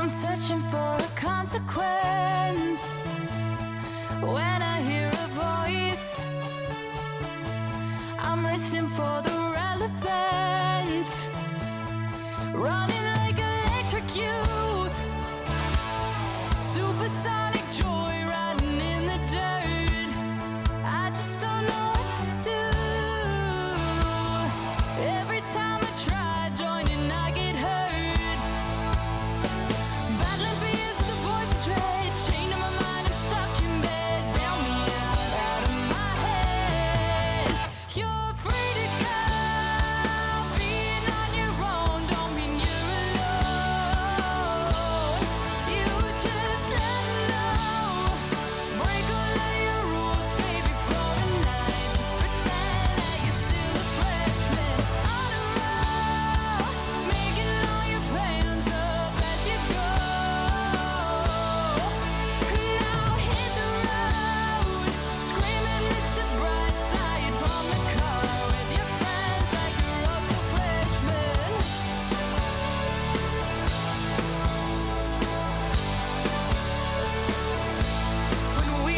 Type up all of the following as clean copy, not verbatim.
I'm searching for a consequence. When I hear a voice, I'm listening for the relevance. Running like electric youth, supersonic joy riding in the dirt. I just don't know what to do. Every time I try joining, I get hurt. Battling fears with the voice of dread, chained to my mind and stuck in bed. Bail me out of my head. You're free to go, being on your own don't mean you're alone. You just let me know, break all of your rules, baby, for a night. Just pretend that you're still a freshman on a roll, making all your plans up as you go. Now hit the road, screaming Mr. Brightside from the car with your friends like you're also freshmen. When we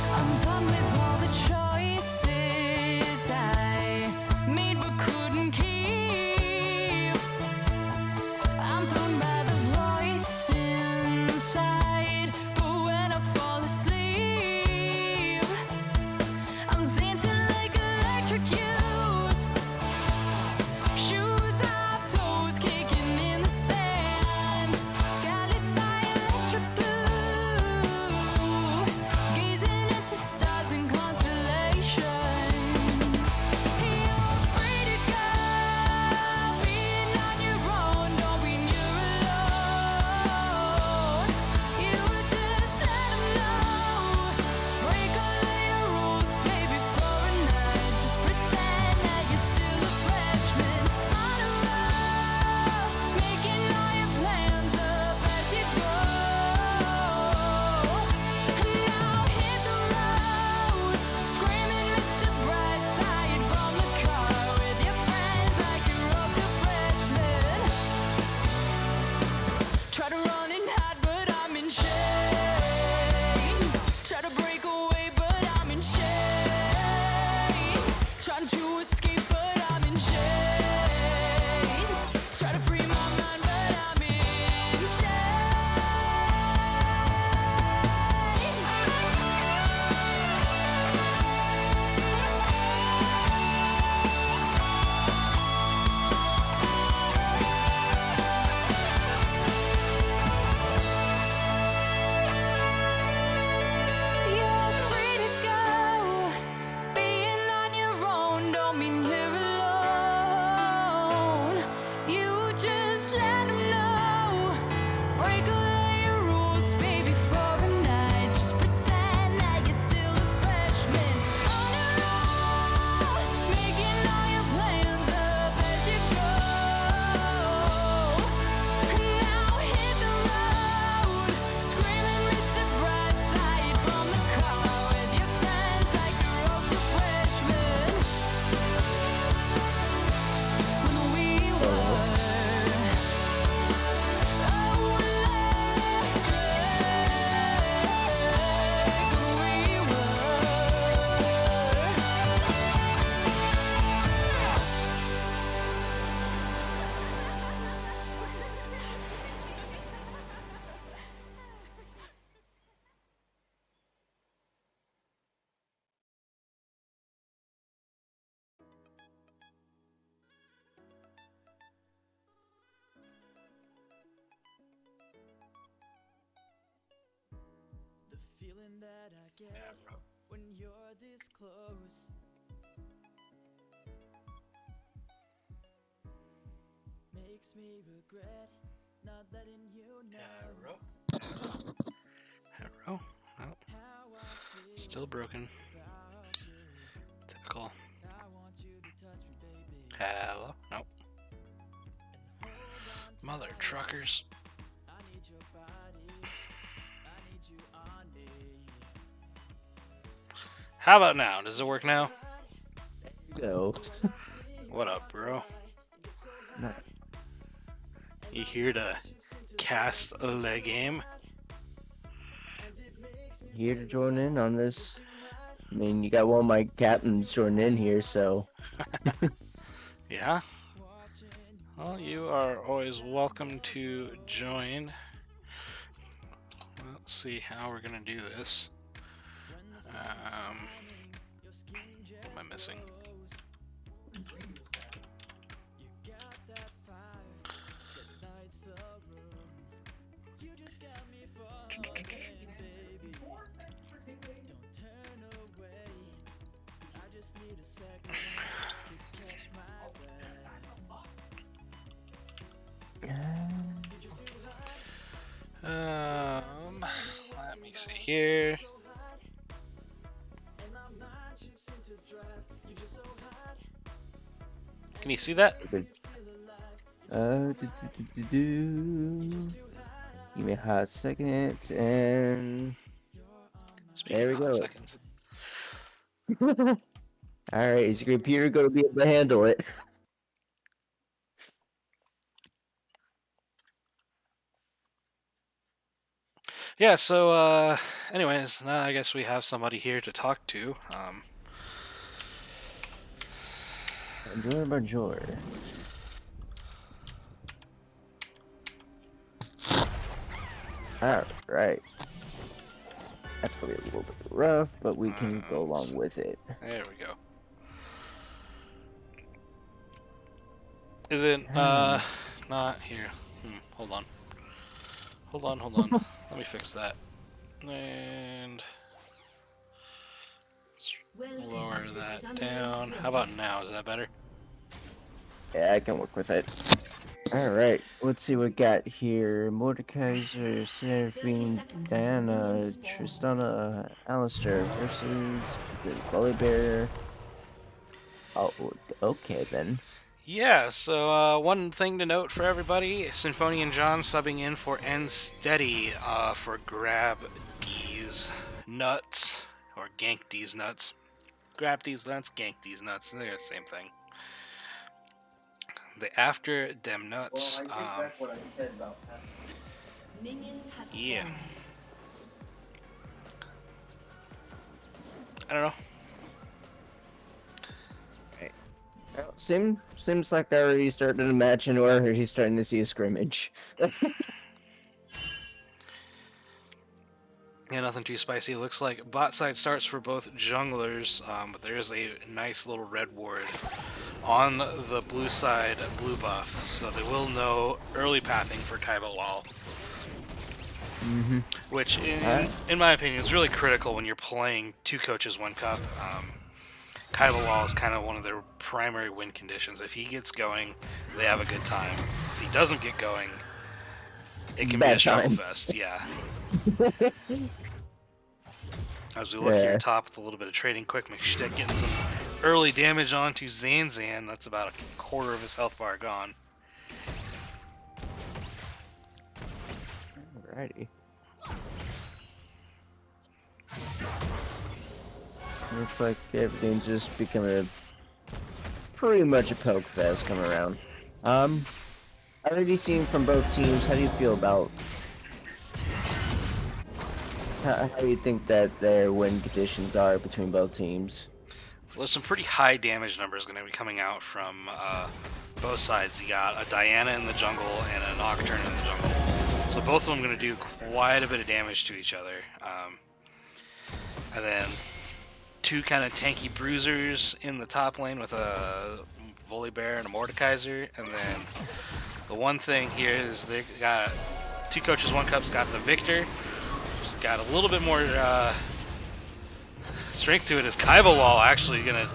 I'm done with all the choices I made but couldn't keep. I'm thrown by the voice inside, but when I fall asleep, I'm dancing like electric youth. Shoes off, toes kicking in the sand, skylit by electric blue, gazing at the stars and constellations. You're free to go, being on your own don't mean you're alone. You just let 'em know, break all of your rules, baby, for a night. Just pretend that you're still a freshman on a roll, making all your plans up as you go. Now hit the road, screaming Mr. Brightside from the car with your friends like you're also freshmen. Try to run and hide, but I'm in chains. Try to break away, but I'm in chains. Trying to escape, but I'm in chains. Try to free my mind, but I'm in You're free to go, being on your own don't mean you're alone. You just let 'em know, break all of your rules, baby, for a night. Just pretend that you're still a freshman on a roll, making all your plans up as you go. Now hit the road, screaming Mr. Brightside from the car with your friends like you're also freshmen. When we were The feeling that I get when you're this close makes me regret not letting you know Arrow. Oh, how I feel still broken. about you. Typical. I want you to touch me, baby, Hello. Nope. and hold on Mother tight. truckers. I need your body, I need you on me. How about now? Does it work now? Go. What up, bro? Not You here to cast the game? here to join in on this. I mean, you got one of my captains joining in here, so Yeah? Well, you are always welcome to join. Let's see how we're gonna do this. What am I missing? Let me see here. Can you see that? Give me a hot second, and Speaking there we of hot go. seconds. All right, is your computer going to be able to handle it? Yeah, so anyways, now I guess we have somebody here to talk to. Bonjour. All right. That's going to be a little bit rough, but we can go along with it. There we go. Is it not here? Hold on. Hold on. Let me fix that. And lower that down. How about now? Is that better? Yeah, I can work with it. All right, let's see what we got here. Mordekaiser, Seraphine, Diana, Tristana, Alistair versus the Volibear. Oh, okay then. Yeah, so one thing to note for everybody, Symphony and John subbing in for N Steady for Grab D's Nuts, or Gank D's Nuts. Grab D's Nuts, Gank D's Nuts, they're the same thing. The After Dem Nuts, yeah. I don't know. Well, seems like I already started a match and or he's starting to see a scrimmage. Yeah, nothing too spicy. It looks like bot side starts for both junglers, but there is a nice little red ward on the blue side blue buff, so they will know early pathing for Kaiba Wall. Which, in my opinion, is really critical when you're playing two coaches, one cup. Kaiba Wall is kind of one of their primary win conditions. If he gets going, they have a good time. If he doesn't get going, it can be a struggle fest. Yeah. As we look here top with a little bit of trading, quick McStick getting some early damage onto Zanzan. That's about a quarter of his health bar gone. Alrighty. Looks like everything's just becoming pretty much a poke fest coming around. Already seen from both teams. How do you feel about how do you think that their win conditions are between both teams? Well, there's some pretty high damage numbers going to be coming out from both sides. You got a Diana in the jungle and a Nocturne in the jungle. So both of them going to do quite a bit of damage to each other. And then two kind of tanky bruisers in the top lane with a Volibear and a Mordekaiser. And then the one thing here is they got two coaches, one cup's got the Victor. Got a little bit more strength to it. Is Kaiba Wall actually going to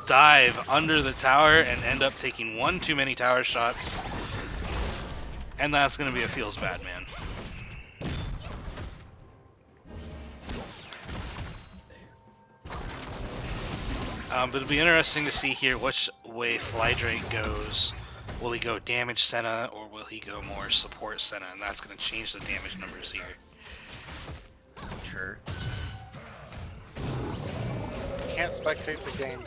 dive under the tower and end up taking one too many tower shots? And that's going to be a feels bad, man. But it'll be interesting to see here which way Flydrake goes. Will he go damage Senna or will he go more support Senna? And that's going to change the damage numbers here. Sure. can't spectate the game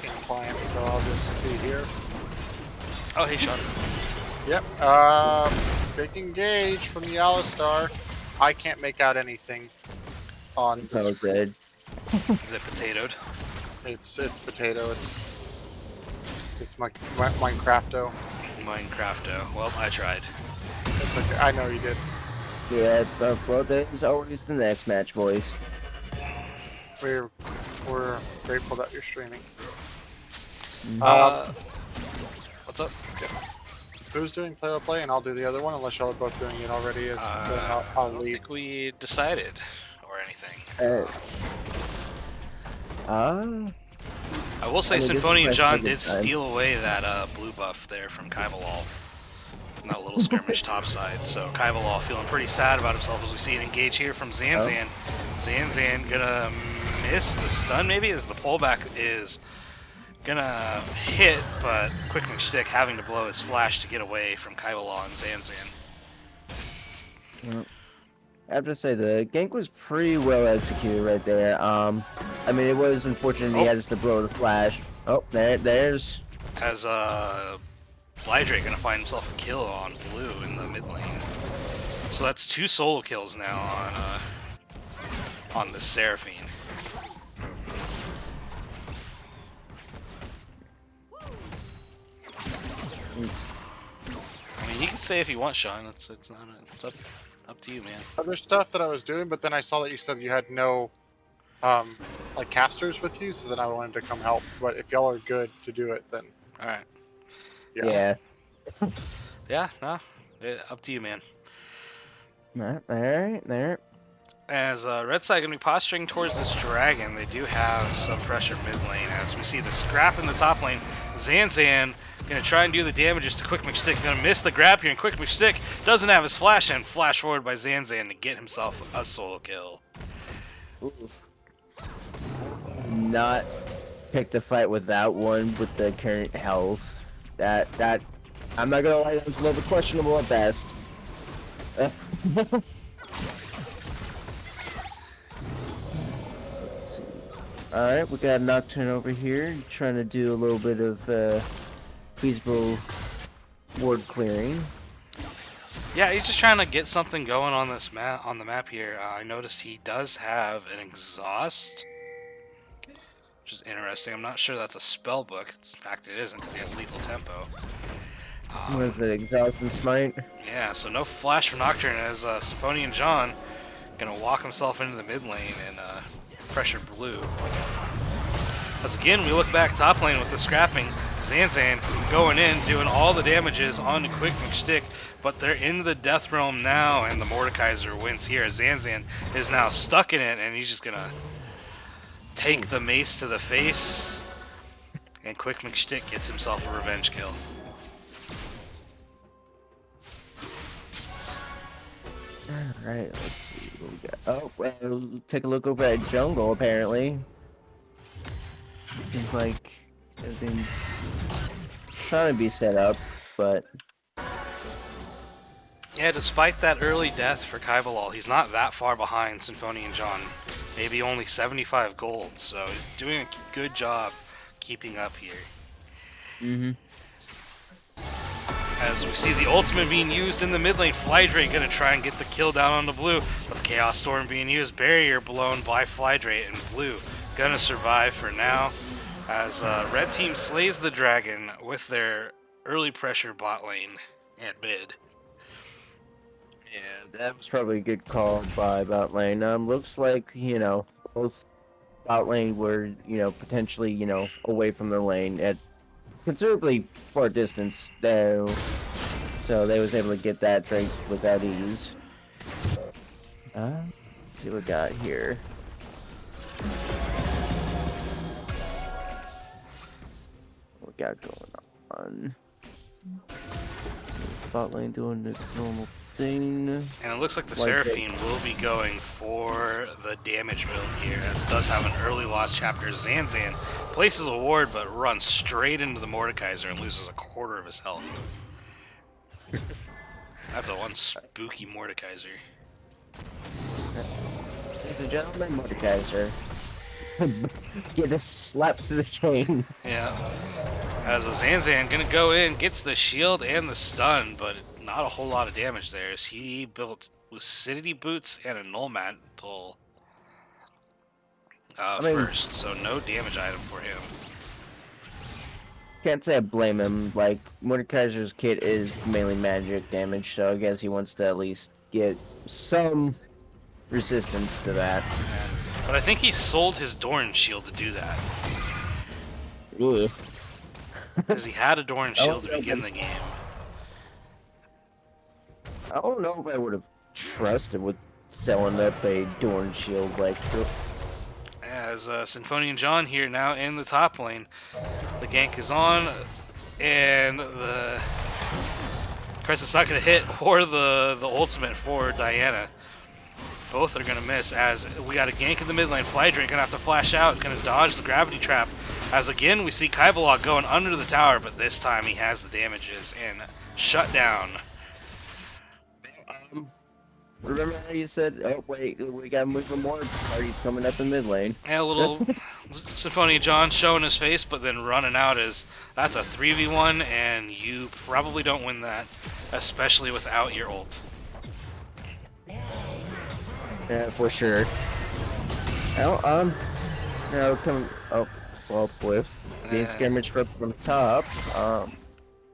in client, so I'll just be here. Oh, hey, Sean. Yep. Big engage from the Alistar. I can't make out anything on It's this. all good. Is it potatoed? It's potato. It's my Minecrafto. Minecrafto. Well, I tried. It's okay. I know you did. Yeah, well, there's always the next match, boys. We're grateful that you're streaming. What's up? Who's doing play-by-play, and I'll do the other one, unless y'all are both doing it already. Then I'll I don't leave. think we decided or anything. I will say I mean, this Symphony and is my John second did time. steal away that blue buff there from Kaivalal. That little skirmish topside. So Kaivalal feeling pretty sad about himself as we see an engage here from Zanzan. Zanzan gonna miss the stun maybe as the pullback is gonna hit, but Quick McStick having to blow his flash to get away from Kaivalal and Zanzan. I have to say the gank was pretty well executed right there. I mean, it was unfortunate he has to blow the flash. Oh, there's. As Flydrake gonna find himself a kill on blue in the mid lane. So that's 2 solo kills now on the Seraphine. I mean, you can say if you want, Sean. It's up to you, man. Other stuff that I was doing, but then I saw that you said you had no like casters with you, so then I wanted to come help. But if y'all are good to do it, then All right. Yeah. Yeah. No. Up to you, man. Alright, there. As Red Side going to be posturing towards this dragon, they do have some pressure mid lane. As we see the scrap in the top lane, Zanzan going to try and do the damages to Quick McStick. Going to miss the grab here, and Quick McStick doesn't have his flash, and flash forward by Zanzan to get himself a solo kill. Oof. Not pick the fight with that one with the current health. That I'm not gonna lie, that was a little bit questionable at best. Alright, we got Nocturne over here trying to do a little bit of feasible ward clearing. Yeah, he's just trying to get something going on this on the map here. I noticed he does have an exhaust, which is interesting. I'm not sure that's a spell book. In fact, it isn't because he has lethal tempo. What is it, Exhaust and Smite? Yeah, so no flash for Nocturne as Symphony and John gonna walk himself into the mid lane and pressure blue. As again, we look back top lane with the scrapping. Zanzan going in, doing all the damages on the Quick McStick, but they're in the Death Realm now, and the Mordekaiser wins here. Zanzan is now stuck in it, and he's just gonna take the mace to the face, and Quick McStick gets himself a revenge kill. Alright, let's see what we got. Oh, well, take a look over at jungle, apparently. Seems like everything's trying to be set up, but... Yeah, despite that early death for Kaivalal, he's not that far behind Symphony and John. Maybe only 75 gold, so he's doing a good job keeping up here. Mm-hmm. As we see the ultimate being used in the mid lane, Flydrake gonna try and get the kill down on the blue, but the Chaos Storm being used, barrier blown by Flydrake, and blue gonna survive for now. As red team slays the dragon with their early pressure bot lane and mid. Yeah, that was probably a good call by bot lane. Looks like, both bot lane were, potentially, away from the lane at considerably far distance, though. So they was able to get that drink without ease. Let's see what we got here. What we got going on? Bot lane doing its normal thing. And it looks like the Like Seraphine will be going for the damage build here, as it does have an early lost chapter. Zanzan places a ward, but runs straight into the Mordekaiser and loses a quarter of his health. That's a one spooky Mordekaiser. Ladies and gentlemen, Mordekaiser. Get a slap to the chain. Yeah. As a Zanzan gonna go in, gets the shield and the stun, but not a whole lot of damage there as he built lucidity boots and a null mantle I mean, first, so no damage item for him. can't say I blame him. Like, Mordekaiser's kit is mainly magic damage, so I guess he wants to at least get some resistance to that. But I think he sold his Dorn shield to do that. Ugh. Because he had a Dorn shield to begin the game. I don't know if I would have trusted with selling up a Dorn shield like. As Symphony and John here now in the top lane. The gank is on, and the Crest's not going to hit, or the ultimate for Diana. Both are going to miss, as we got a gank in the mid lane. Flydrake going to have to flash out, going to dodge the gravity trap. As again, we see Kaibalog going under the tower, but this time he has the damages and shut down. Remember how you said, oh wait, we gotta move him more, party's coming up in mid lane. And a little Symphony John showing his face, but then running out as that's a 3v1, and you probably don't win that, especially without your ult. Yeah, for sure. Well, now come up with the skirmish from top,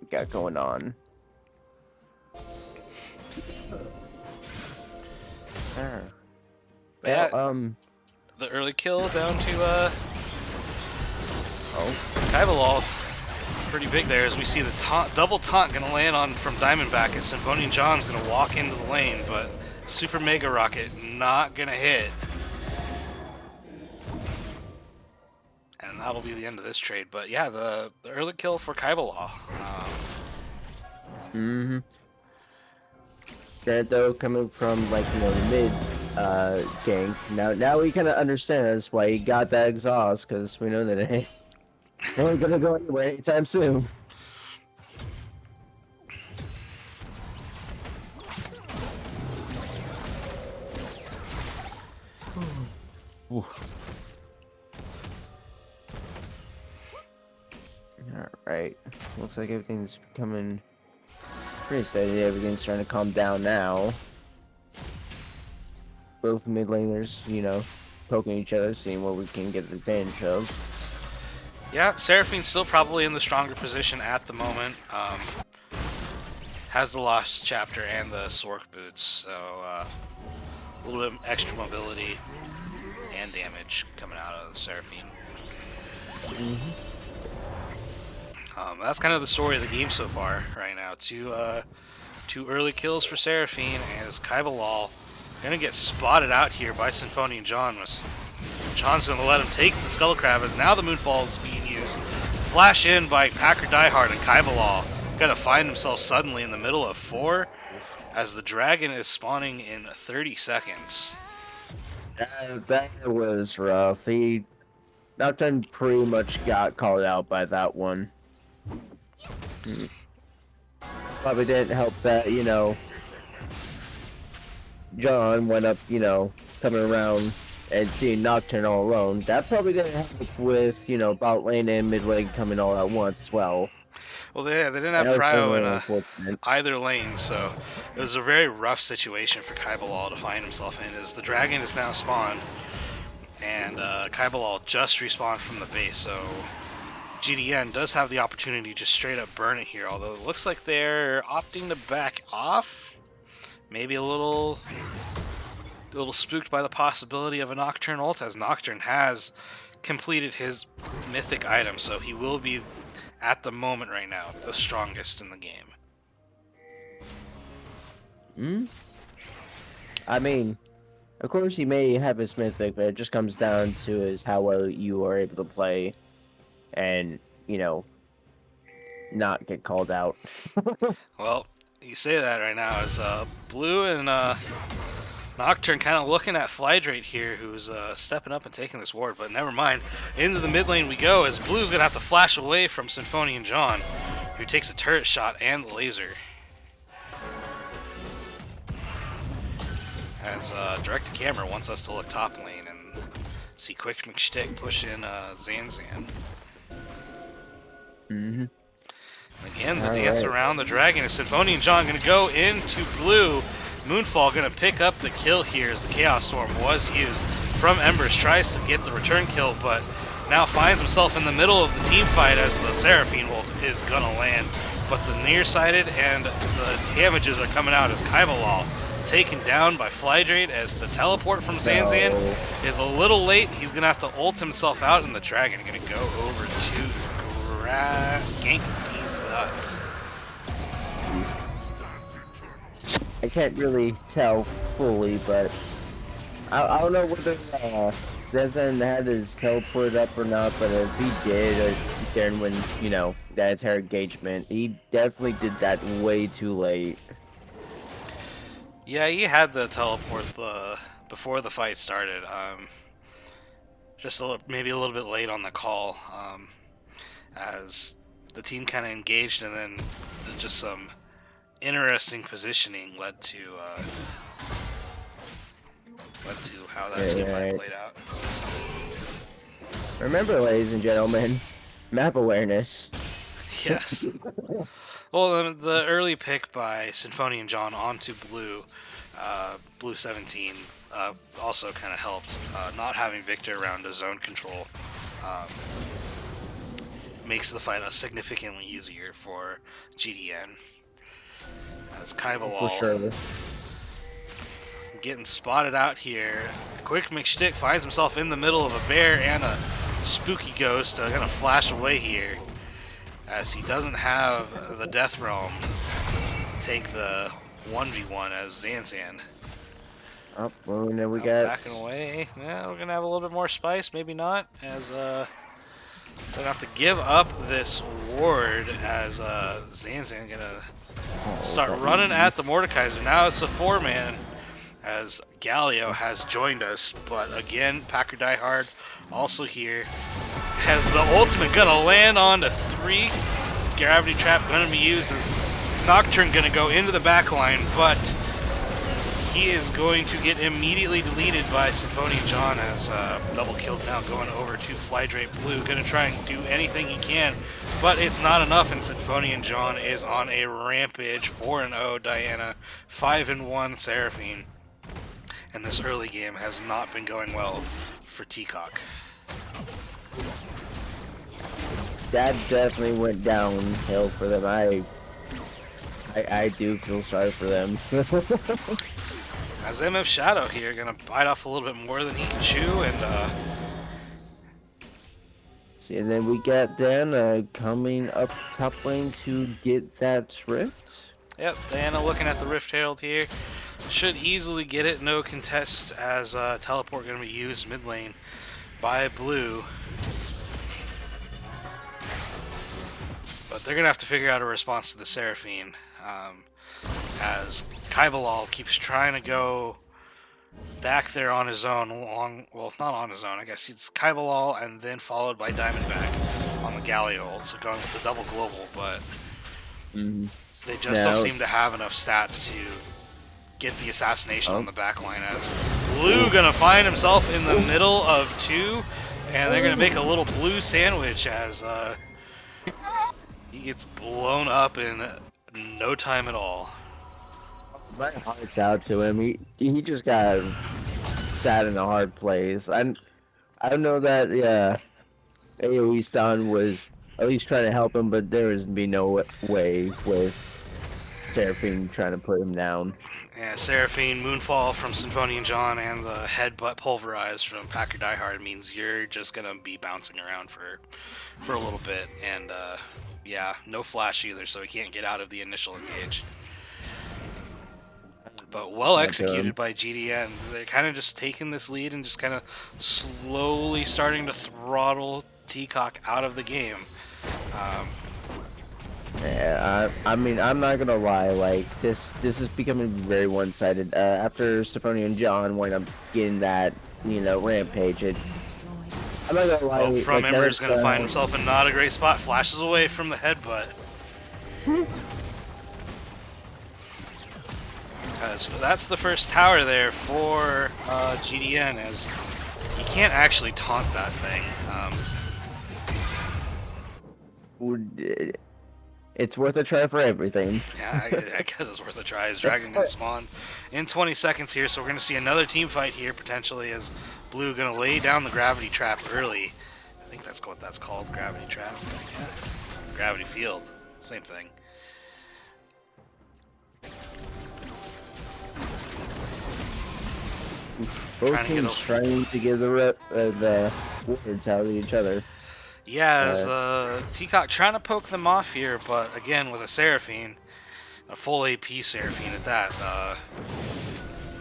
we got going on. Yeah, Well, the early kill down to Kaibalol. Pretty big there as we see the double taunt gonna land on from Diamondback as Symphony and John's gonna walk into the lane, but Super Mega Rocket not gonna hit. And that'll be the end of this trade. But yeah, the early kill for Kaibalol. That though coming from like the mid gank. Now we kind of understand that's why he got that exhaust, because we know that it ain't gonna go anywhere anytime soon. Alright, looks like everything's coming pretty steady. Everything's starting to calm down now. Both mid laners, you know, poking each other, seeing what we can get advantage of. Yeah, Seraphine's still probably in the stronger position at the moment. Has the Lost Chapter and the Sork boots, so a little bit extra mobility and damage coming out of the Seraphine. That's kind of the story of the game so far right now. Two early kills for Seraphine as Kaibalol gonna get spotted out here by Symphony and John. John's gonna let him take the Skull Crab as now the Moonfall is being used. Flash in by Packer Diehard, and Kaibalol gonna find himself suddenly in the middle of 4 as the dragon is spawning in 30 seconds. That was rough. Nocturne pretty much got called out by that one. Probably didn't help that, you know, John went up, you know, coming around and seeing Nocturne all alone. That probably didn't help with, you know, bot lane and mid lane coming all at once as well. Well, they didn't have Cryo in either lane, so it was a very rough situation for Kaibalol to find himself in, as the dragon is now spawned, and Kaibalol just respawned from the base, so GDN does have the opportunity to just straight up burn it here, although it looks like they're opting to back off. Maybe a little spooked by the possibility of a Nocturne ult, as Nocturne has completed his mythic item, so he will be, at the moment right now, the strongest in the game. I mean, of course he may have his mythic, but it just comes down to is how well you are able to play and, you know, not get called out. Well, you say that right now as Blue and Nocturne kind of looking at Flydrate here, who's stepping up and taking this ward, but never mind. Into the mid lane we go, as Blue's going to have to flash away from Symphony and John, who takes a turret shot and the laser. As Direct to Camera wants us to look top lane, and See Quick McStick push in Zanzan. Mm-hmm. Again, the dance around the dragon is Symphony and John going to go into blue. Moonfall going to pick up the kill here as the Chaos Storm was used from Embers. Tries to get the return kill, but now finds himself in the middle of the team fight as the Seraphine Bolt is going to land. But the nearsighted and the damages are coming out as Kaibalal taken down by Flydrate as the teleport from Zanzan is a little late. He's going to have to ult himself out, and the dragon going to go over to gank these nuts. I can't really tell fully, but I don't know whether Zanzan had his teleport up or not, but if he did, then when, you know, that entire engagement, he definitely did that way too late. Yeah, he had the teleport before the fight started. Just maybe a little bit late on the call, as the team kind of engaged, and then just some interesting positioning led to how that team fight played out. Remember, ladies and gentlemen, map awareness. Yes. Well, the early pick by Symphony and John onto blue, blue 17, also kind of helped. Not having Victor around to zone control makes the fight significantly easier for GDN. As Kaibalal getting spotted out here. Quick McStick finds himself in the middle of a bear and a spooky ghost gonna flash away here, as he doesn't have the Death Realm to take the 1v1 as Zanzan. Oh, well, and then we got backing away. Yeah, we're gonna have a little bit more spice, maybe not, as we're gonna have to give up this ward as Zanzan gonna start running at the Mordekaiser. Now it's a 4-man as Galio has joined us, but again, Packer Die Hard also here. Has the ultimate gonna land on to 3. Gravity Trap gonna be used as Nocturne gonna go into the back line, but he is going to get immediately deleted by Symphony and John as double killed now going over to Flydrate Blue. Gonna try and do anything he can, but it's not enough, and Symphony and John is on a rampage. 4-0 Diana, 5-1 Seraphine. And this early game has not been going well for TCOC. that definitely went downhill for them. I do feel sorry for them. As MF Shadow here, gonna bite off a little bit more than he can chew, and See, and then we got Dan coming up top lane to get that rift. yep, Diana looking at the Rift Herald here. Should easily get it, no contest, as teleport gonna be used mid lane by Blue. But they're gonna have to figure out a response to the Seraphine, as Kaibalal keeps trying to go back there on his own, well, not on his own, I guess it's Kaibalal and then followed by Diamondback on the Galio ult, so going with the double global, but they just don't seem to have enough stats to get the assassination on the back line, as Blue gonna find himself in the middle of two, and they're gonna make a little blue sandwich as he gets blown up in no time at all. My heart's out to him. He just got sat in a hard place. I know that AoE stun was at least trying to help him, but there was be no way with Seraphine trying to put him down. Yeah, Seraphine, Moonfall from Symphony and John, and the Headbutt Pulverize from Packer Die Hard means you're just gonna be bouncing around for a little bit, and yeah, no flash either, so he can't get out of the initial engage. But well executed by GDN. They're kind of just taking this lead and just kind of slowly starting to throttle TCOC out of the game. Yeah, I mean, I'm not gonna lie. Like this is becoming very one-sided. After Symphony and John wind up getting that, rampage, I'm not gonna lie. Oh, from Ember's gonna find himself in not a great spot. Flashes away from the headbutt. So that's the first tower there for GDN, as You can't actually taunt that thing. It's worth a try for everything. Yeah, I guess it's worth a try. Is Dragon going to spawn in 20 seconds here? So we're going to see another team fight here, potentially, as Blue going to lay down the gravity trap early. I think that's what that's called, gravity trap. Yeah. Gravity field, same thing. Both teams trying to get the words out of each other. Yeah, as TCOC trying to poke them off here, but again, with a Seraphine, a full AP Seraphine at that,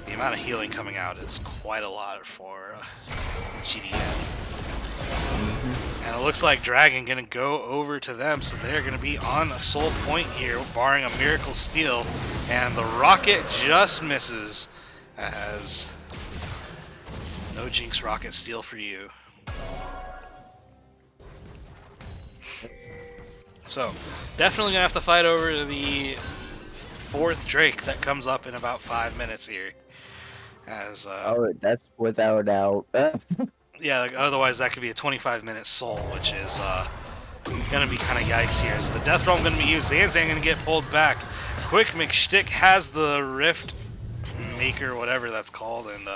the amount of healing coming out is quite a lot for GDN. And it looks like Dragon going to go over to them, so they're going to be on a soul point here, barring a Miracle Steal, and the rocket just misses, as no Jinx rocket steal for you. So, definitely going to have to fight over the 4th Drake that comes up in about 5 minutes here. As oh, that's without a doubt. yeah, like, otherwise that could be a 25-minute soul, which is going to be kind of yikes here. As the Death Realm going to be used, Zanzan going to get pulled back. Quick McStick has the Rift Maker, whatever that's called, and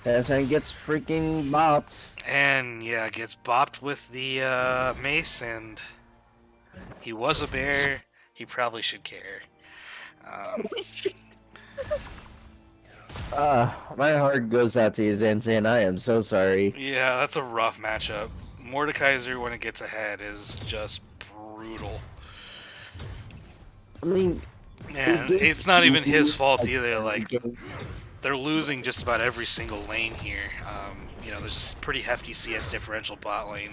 Zanzan gets freaking bopped. And yeah, gets bopped with the mace, and he was a bear. He probably should care. My heart goes out to you, Zanzan. I am so sorry. Yeah, that's a rough matchup. Mordekaiser, when it gets ahead, is just brutal. I mean, And it's not even his fault either. Like, they're losing just about every single lane here. You know, there's a pretty hefty CS differential bot lane.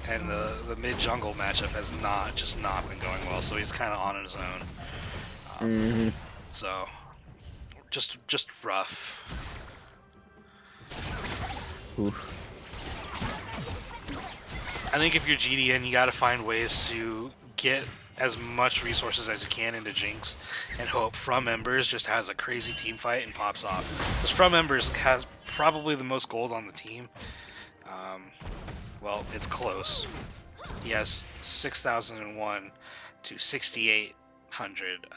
And the mid-jungle matchup has not been going well, so he's kind of on his own. So, just rough. Oof. I think if you're GDN, you got to find ways to get as much resources as you can into Jinx, and hope From Embers just has a crazy team fight and pops off. Because From Embers has probably the most gold on the team. Well, it's close. He has 6,001 to 6,800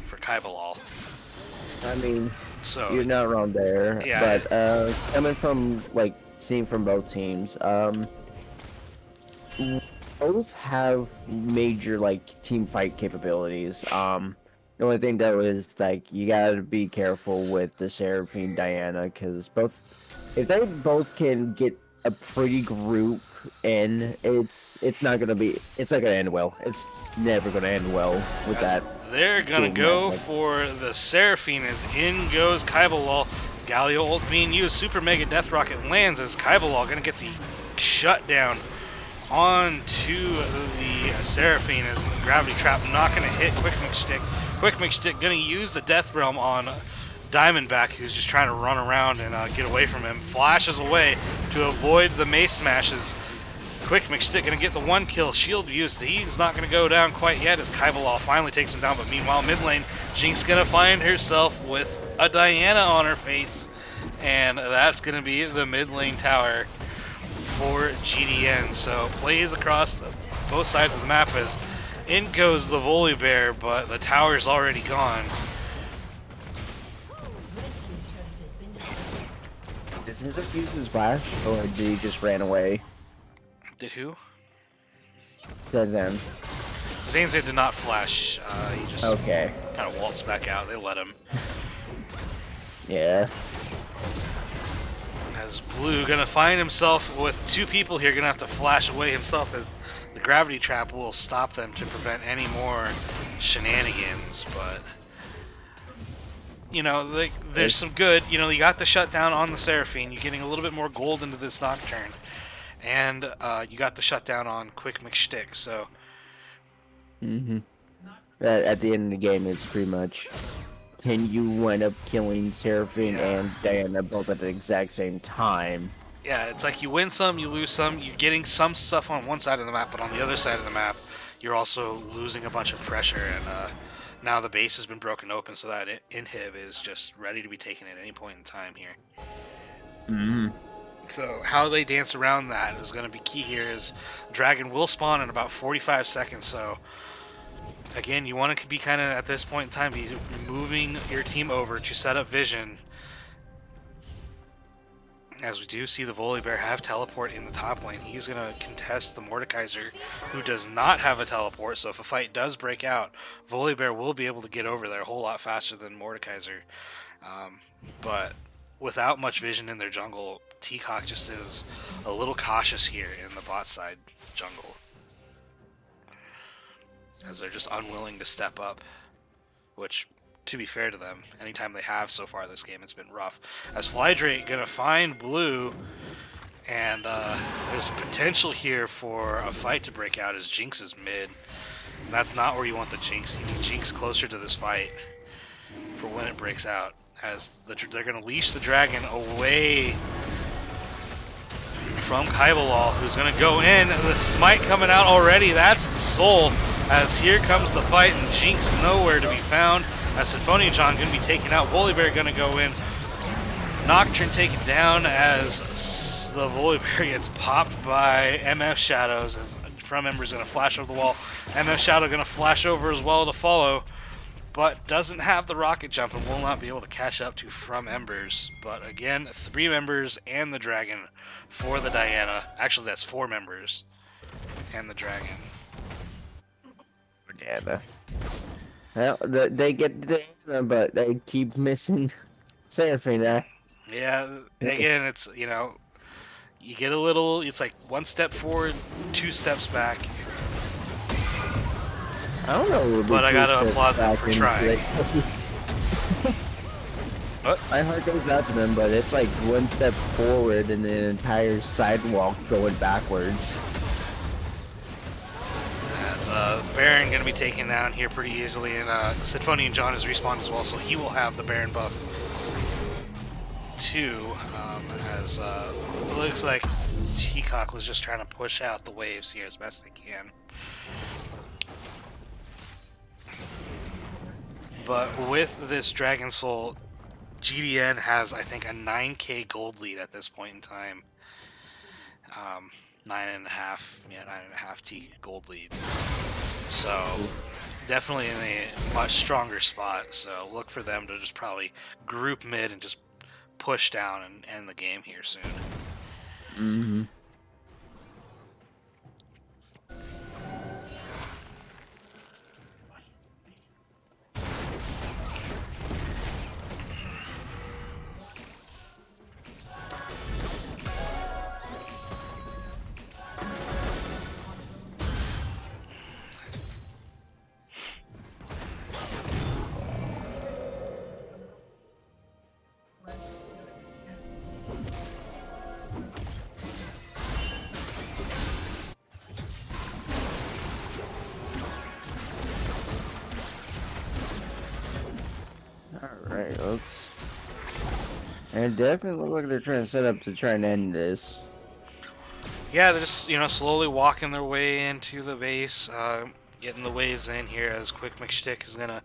for Kaibalal. I mean, So you're not wrong there. Yeah. But coming from like seeing from both teams, both have major like team fight capabilities. The only thing though is like you gotta be careful with the Seraphine Diana, because if they both can get a pretty group in, it's not gonna end well. It's never gonna end well with as that. they're gonna go like- for the Seraphine as in goes Kaibalal. Galio ult being used, Super Mega Death Rocket lands as Kaibalal gonna get the shutdown onto the Seraphine as Gravity Trap not gonna hit Quick McStick. Quick McStick gonna use the Death Realm on Diamondback, who's just trying to run around and get away from him. Flashes away to avoid the mace smashes. Quick McStick gonna get the 1 kill. Shield used. He's not gonna go down quite yet as Kaibalal finally takes him down. But meanwhile, mid lane, Jinx gonna find herself with a Diana on her face, and that's gonna be the mid lane tower for GDN. So plays across both sides of the map as in goes the Volibear, but the tower's already gone. Does his use his flash, or did he just ran away? Did who? Zanzan. Zanzan did not flash. He just Okay. kind of waltzed back out. They let him. Yeah. As Blue gonna find himself with 2 people here, gonna have to flash away himself as the gravity trap will stop them to prevent any more shenanigans. But you know, there's some good. You know, you got the shutdown on the Seraphine. You're getting a little bit more gold into this Nocturne, and you got the shutdown on Quick McStick. So At the end of the game, it's pretty much, can you wind up killing Seraphine and Diana both at the exact same time? yeah, it's like you win some, you lose some. You're getting some stuff on one side of the map, but on the other side of the map, you're also losing a bunch of pressure. And now the base has been broken open, so that inhib is just ready to be taken at any point in time here. Mm. So how they dance around that is going to be key here. Is Dragon will spawn in about 45 seconds, so again, you want to be kind of at this point in time be moving your team over to set up vision. As we do see the Volibear have teleport in the top lane, he's going to contest the Mordekaiser, who does not have a teleport, so if a fight does break out, Volibear will be able to get over there a whole lot faster than Mordekaiser. But without much vision in their jungle, TCOC just is a little cautious here in the bot side jungle, as they're just unwilling to step up, which, to be fair to them, anytime they have so far this game, it's been rough. As Flydrake gonna find Blue, and there's potential here for a fight to break out as Jinx is mid. And that's not where you want the Jinx. You need Jinx closer to this fight for when it breaks out, as they're gonna leash the dragon away from Kaibalal, who's going to go in. The smite coming out already. That's the soul. As here comes the fight, and Jinx nowhere to be found. As Symphony John going to be taken out. Volibear going to go in. Nocturne taken down as the Volibear gets popped by MF Shadows. As From Ember's going to flash over the wall. MF Shadow going to flash over as well to follow, but doesn't have the rocket jump and will not be able to catch up to From Embers. But again, 3 members and the dragon for the Diana. Actually, that's 4 members and the dragon. Yeah, they get the answer, but they keep missing Seraphine there. Yeah, again, it's, you know, you get a little, it's like 1 step forward, 2 steps back. I don't know. But I gotta applaud them for trying. What? My heart goes out to them, but it's like 1 step forward and an entire sidewalk going backwards. As Baron going to be taken down here pretty easily, and Symphony John is respawned as well, so he will have the Baron buff too. As it looks like TCOC was just trying to push out the waves here as best they can. But with this Dragon Soul, GDN has, I think, a 9k gold lead at this point in time. 9.5 T gold lead. So definitely in a much stronger spot. So look for them to just probably group mid and just push down and end the game here soon. Mm-hmm. Alright, folks. And definitely look like they're trying to set up to try and end this. Yeah, they're just, you know, slowly walking their way into the base, getting the waves in here as Quick McStick is going to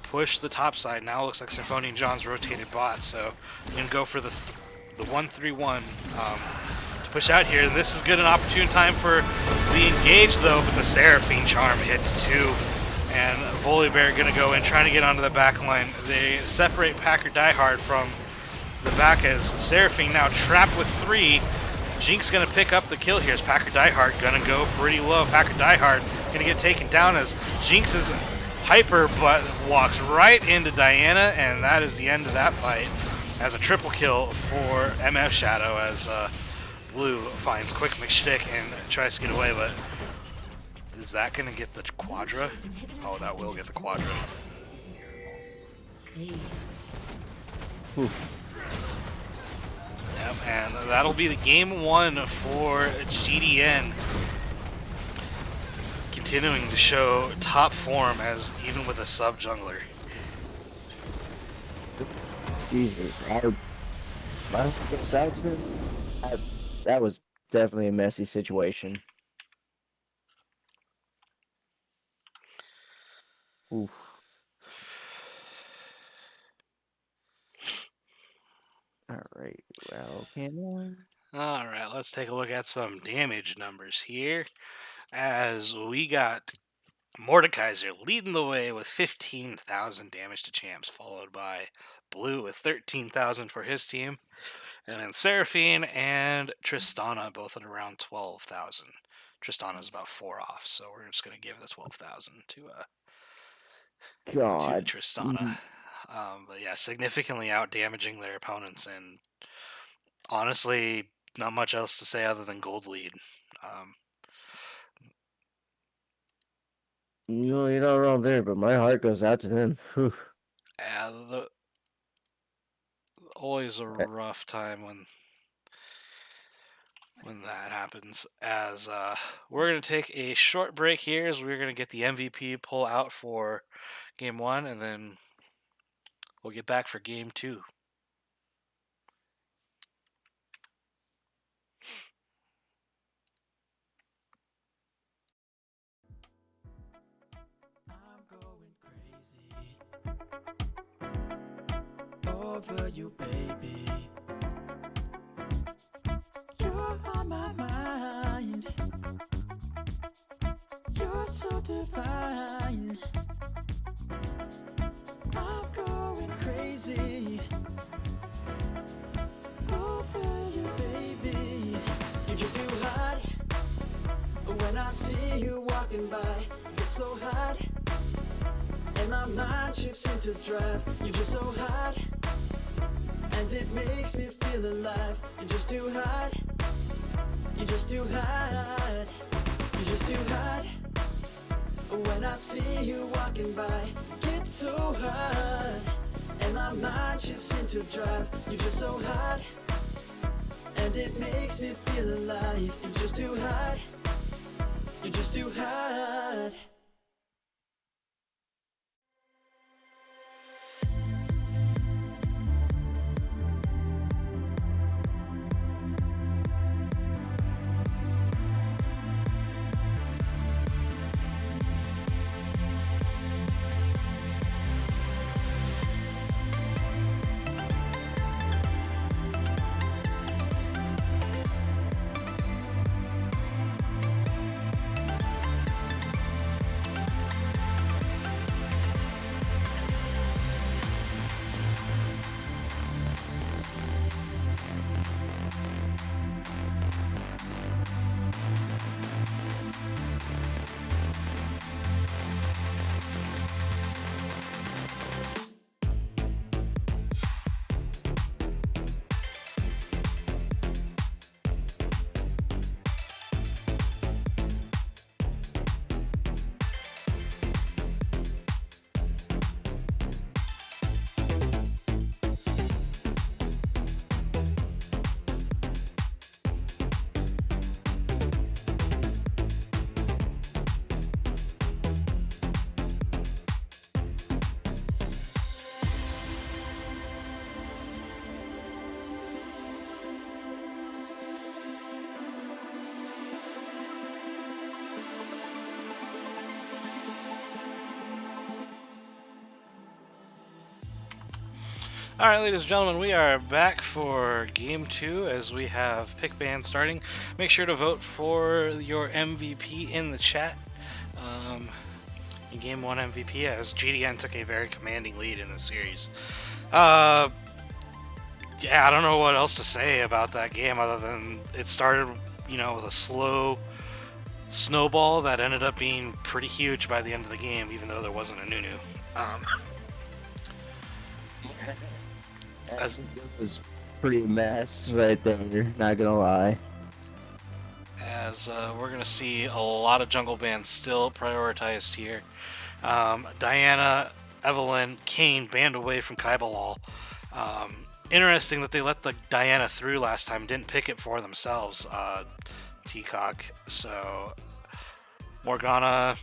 push the top side. Now it looks like Symphony and John's rotated bot, so you can go for the 1-3-1 to push out here. And this is good, an opportune time for the engage, though, but the Seraphine charm hits too. And Volibear going to go in, trying to get onto the back line. They separate Packer Diehard from the back as Seraphine now trapped with 3. Jinx going to pick up the kill here as Packer Diehard going to go pretty low. Packer Diehard going to get taken down as Jinx is hyper but walks right into Diana, and that is the end of that fight as a triple kill for MF Shadow as Blue finds Quick McStick and tries to get away, but is that going to get the Quadra? Oh, that will get the Quadra. Yep, and that'll be the game 1 for GDN. Continuing to show top form as even with a sub jungler. Jesus, that was definitely a messy situation. Oof. Alright, well, can Alright, let's take a look at some damage numbers here. As we got Mordekaiser leading the way with 15,000 damage to champs, followed by Blue with 13,000 for his team. And then Seraphine and Tristana both at around 12,000. Tristana's about 4 off, so we're just going to give the 12,000 to God. Tristana. But yeah, significantly out damaging their opponents, and honestly, not much else to say other than gold lead. You're not wrong there, but my heart goes out to them. Whew. Always a rough time when that happens. As we're going to take a short break here, as we're going to get the MVP pull out for game 1, and then we'll get back for game 2. I'm going crazy over you, baby. You're on my mind. You're so divine. I'm going crazy over you, baby. You're just too hot. When I see you walking by, it's so hot. And my mind shifts into drive. You're just so hot. And it makes me feel alive. You're just too hot. You're just too hot. You're just too hot. When I see you walking by, it's so hot. And my mind shifts into drive. You're just so hot. And it makes me feel alive. You're just too hot. You're just too hot. Alright, ladies and gentlemen, we are back for Game 2 as we have pick band starting. Make sure to vote for your MVP in the chat. In Game 1 MVP, as GDN took a very commanding lead in the series. Yeah, I don't know what else to say about that game other than it started, with a slow snowball that ended up being pretty huge by the end of the game, even though there wasn't a Nunu. As It was pretty mess right there, not gonna lie. as we're going to see a lot of jungle bans still prioritized here. Diana, Evelyn, Kane banned away from Kaibalal. Interesting that they let the Diana through last time, didn't pick it for themselves, TCOC. So Morgana,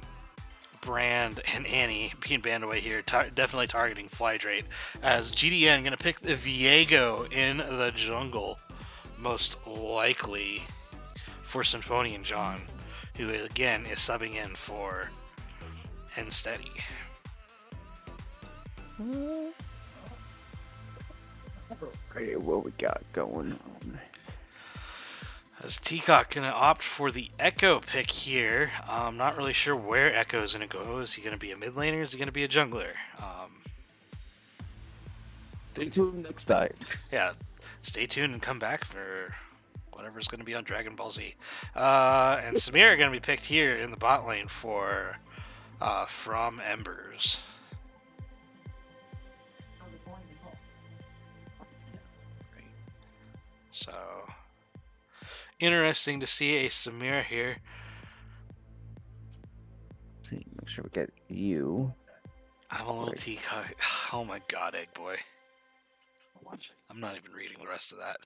Brand, and Annie being banned away here, definitely targeting Flydrate, as GDN going to pick the Viego in the jungle, most likely for Symphony and John, who again is subbing in for Steady. Okay, what we got going on? Is TCOC going to opt for the Echo pick here? I'm not really sure where Echo is going to go. Is he going to be a mid laner? Is he going to be a jungler? Stay tuned next time. Yeah, stay tuned and come back for whatever's going to be on Dragon Ball Z. And Samir are going to be picked here in the bot lane for From Embers. So, interesting to see a Samir here. See, make sure we get you. I'm a little Right. TCOC. Oh my god, Egg Boy. I'm not even reading the rest of that.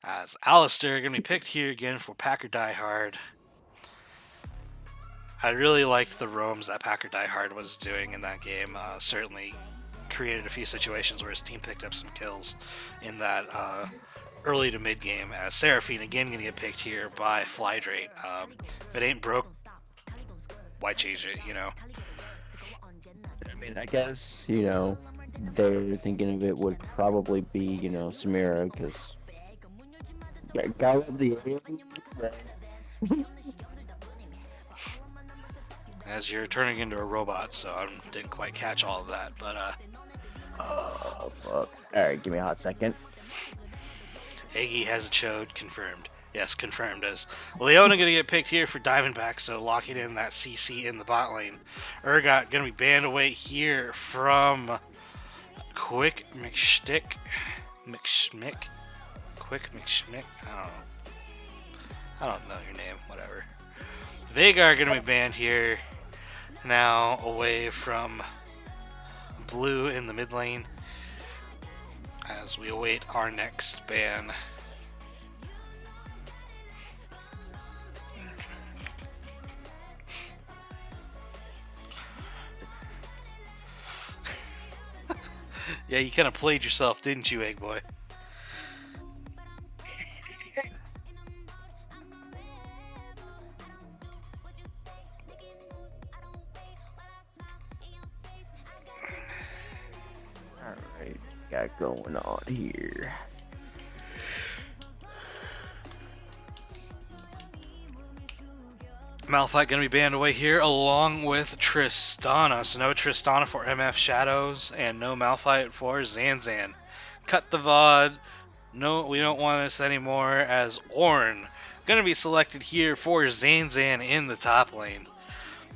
As Alistair going to be picked here again for Packer Die Hard. I really liked the roams that Packer Die Hard was doing in that game. Certainly created a few situations where his team picked up some kills in that early to mid game. As Seraphine again going to get picked here by Flydrate. If it ain't broke, why change it, you know? I mean, I guess, you know, they're thinking of it would probably be, you know, Samira, because guy with the alien, right? As you're turning into a robot, so I didn't quite catch all of that, but Oh, fuck. Alright, give me a hot second. Iggy has a chode, confirmed. Yes, confirmed. As Leona gonna get picked here for Diamondback, so locking in that CC in the bot lane. Urgot gonna be banned away here from Quick McStick. McSchmick? Quick McSchmick? I don't know your name, whatever. Vagar gonna be banned here now away from Blue in the mid lane as we await our next ban. Yeah, you kind of played yourself, didn't you, Egg Boy? Alright, got going on here. Malphite gonna be banned away here along with Tristana. So no Tristana for MF Shadows and no Malphite for Zanzan. Cut the VOD. No, we don't want this anymore as Ornn gonna be selected here for Zanzan in the top lane.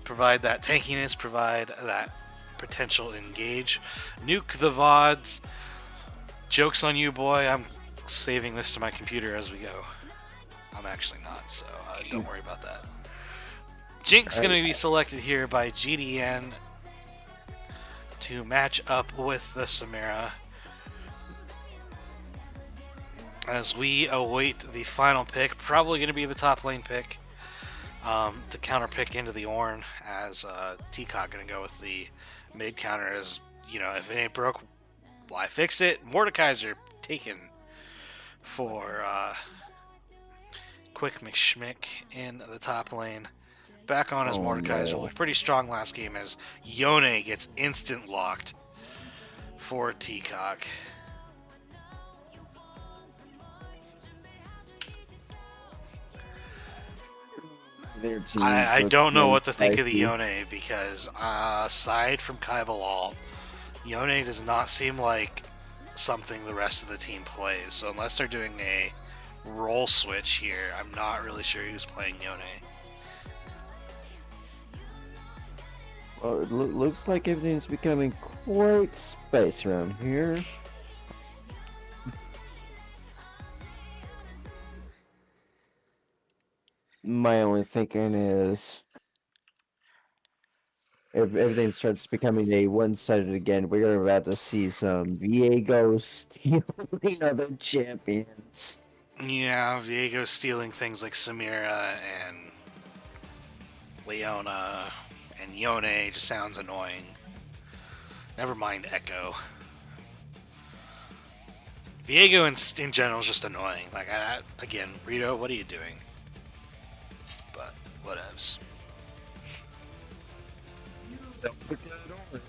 Provide that tankiness, provide that potential engage. Nuke the VODs. Joke's on you, boy. I'm saving this to my computer as we go. I'm actually not, so don't worry about that. Jink's going to be selected here by GDN to match up with the Samira as we await the final pick. Probably going to be the top lane pick to counter pick into the Ornn as TCOC going to go with the mid counter as, you know, if it ain't broke, why fix it? Mordekaiser taken for Quick McSchmick in the top lane. Back on as Mordekaiser. No. Looked pretty strong last game as Yone gets instant locked for TCOC. I don't know what to think of the Yone because aside from Kai Bilal, Yone does not seem like something the rest of the team plays. So unless they're doing a role switch here, I'm not really sure who's playing Yone. Well, it looks like everything's becoming quite spicy around here. My only thinking is, if everything starts becoming a one-sided again, we're about to see some Viego stealing other champions. Yeah, Viego stealing things like Samira and Leona and Yone just sounds annoying. Never mind Echo. Viego in general is just annoying. Like, again, Rito, what are you doing? But, whatevs. Don't forget Ornn.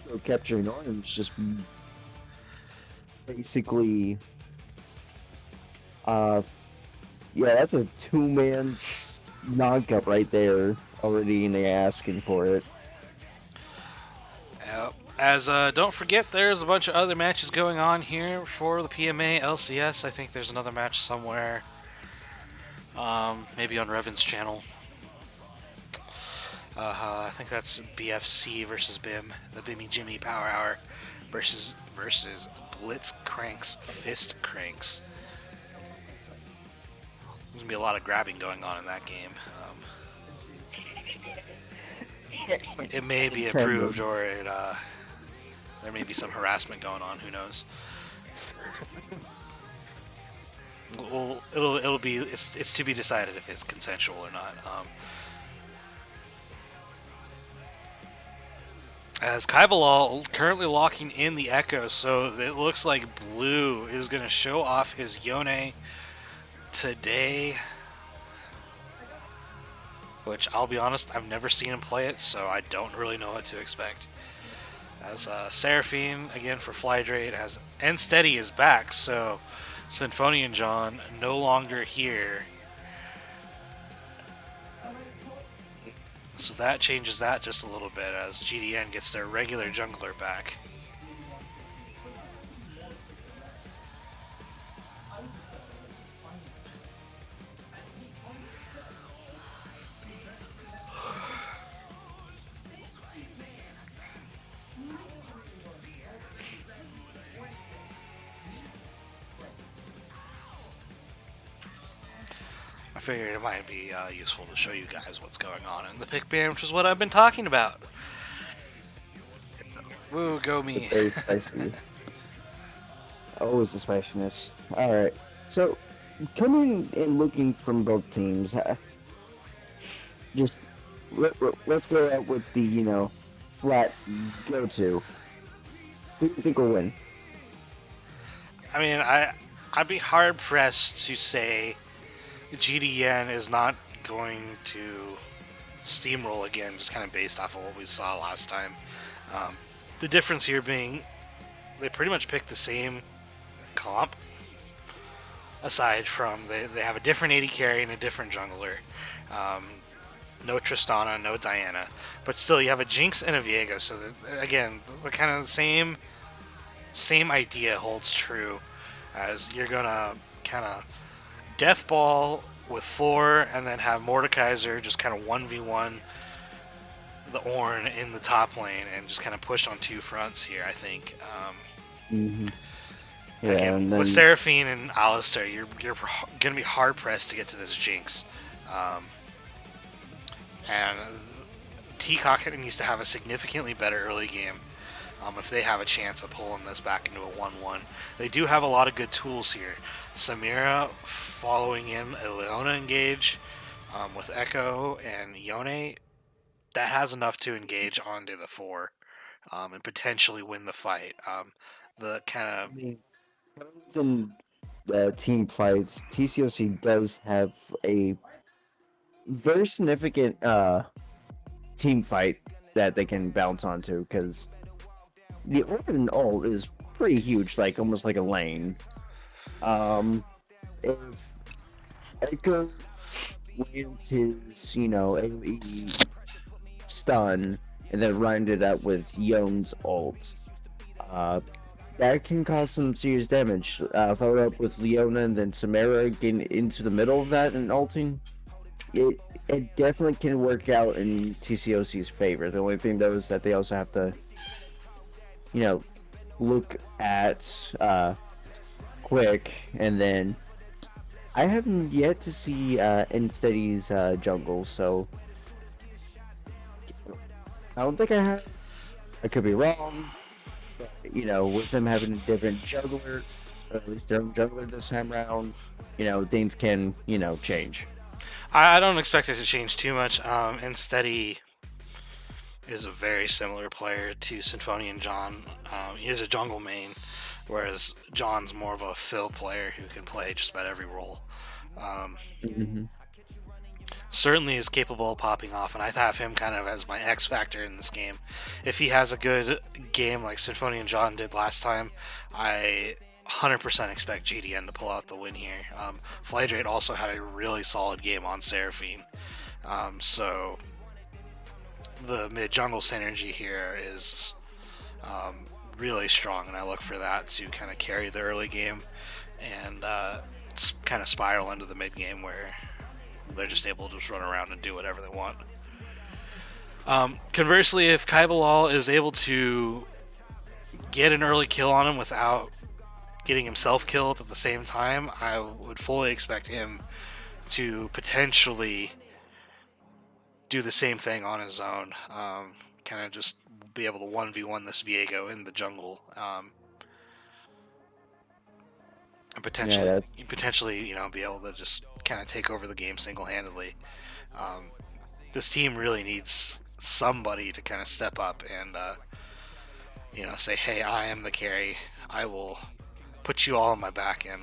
Echo capturing Orange just basically, uh, yeah, that's a two-man knockup right there already, and they asking for it. Yep. As don't forget, there's a bunch of other matches going on here for the PMA LCS. I think there's another match somewhere, maybe on Revan's channel. I think that's BFC versus BIM, the Bimmy Jimmy Power Hour versus Blitz Cranks Fist Cranks. There's gonna be a lot of grabbing going on in that game. It may be approved, or there may be some harassment going on. Who knows? Well, it'll be it's to be decided if it's consensual or not. As Kaibalal currently locking in the Echo, so it looks like Blue is going to show off his Yone today. Which, I'll be honest, I've never seen him play it, so I don't really know what to expect. As Seraphine, again for Flydrate, as Steady is back, so Symphonian John no longer here. So that changes that just a little bit as GDN gets their regular jungler back. I figured it might be useful to show you guys what's going on in the pick ban, which is what I've been talking about. Woo, go me. Very spicy. Always the spiciness. Alright, so coming and looking from both teams, just let's go out with the, flat go-to. Who do you think will win? I mean, I'd be hard pressed to say GDN is not going to steamroll again, just kind of based off of what we saw last time. The difference here being they pretty much picked the same comp, aside from they have a different AD carry and a different jungler. No Tristana, no Diana, but still you have a Jinx and a Viego. So again, the kind of the same idea holds true, as you're gonna kind of Death Ball with 4, and then have Mordekaiser just kind of 1v1 the Ornn in the top lane and just kind of push on two fronts here, I think. Yeah, Again, and then, with Seraphine and Alistar, you're going to be hard-pressed to get to this Jinx. And TCOC needs to have a significantly better early game if they have a chance of pulling this back into a 1-1. They do have a lot of good tools here. Samira following in a Leona engage with Echo and Yone, that has enough to engage onto the 4 and potentially win the fight. The kind of in team fights, TCOC does have a very significant team fight that they can bounce onto, because the open ult is pretty huge, like almost like a lane. If Echo lands his, AoE stun and then round it up with Yone's ult, that can cause some serious damage. Followed up with Leona and then Samara getting into the middle of that and ulting. It definitely can work out in TCOC's favor. The only thing though is that they also have to, look at Quick, and then I haven't yet to see Steady's jungle, so I don't think I have. I could be wrong, but with them having a different juggler, or at least their own juggler this time around, things can change. I don't expect it to change too much. And Steady is a very similar player to Symphony and John. He is a jungle main, whereas John's more of a fill player who can play just about every role. certainly is capable of popping off, and I have him kind of as my X factor in this game. If he has a good game like Symphony and John did last time, I 100% expect GDN to pull out the win here. Flydrate also had a really solid game on Seraphine, so the mid jungle synergy here is really strong, and I look for that to kind of carry the early game and kind of spiral into the mid game where they're just able to just run around and do whatever they want. Conversely, if Kaibalal is able to get an early kill on him without getting himself killed at the same time, I would fully expect him to potentially do the same thing on his own. Kind of just be able to 1v1 this Viego in the jungle. And potentially, be able to just kind of take over the game single-handedly. This team really needs somebody to kind of step up and, say, hey, I am the carry. I will put you all on my back and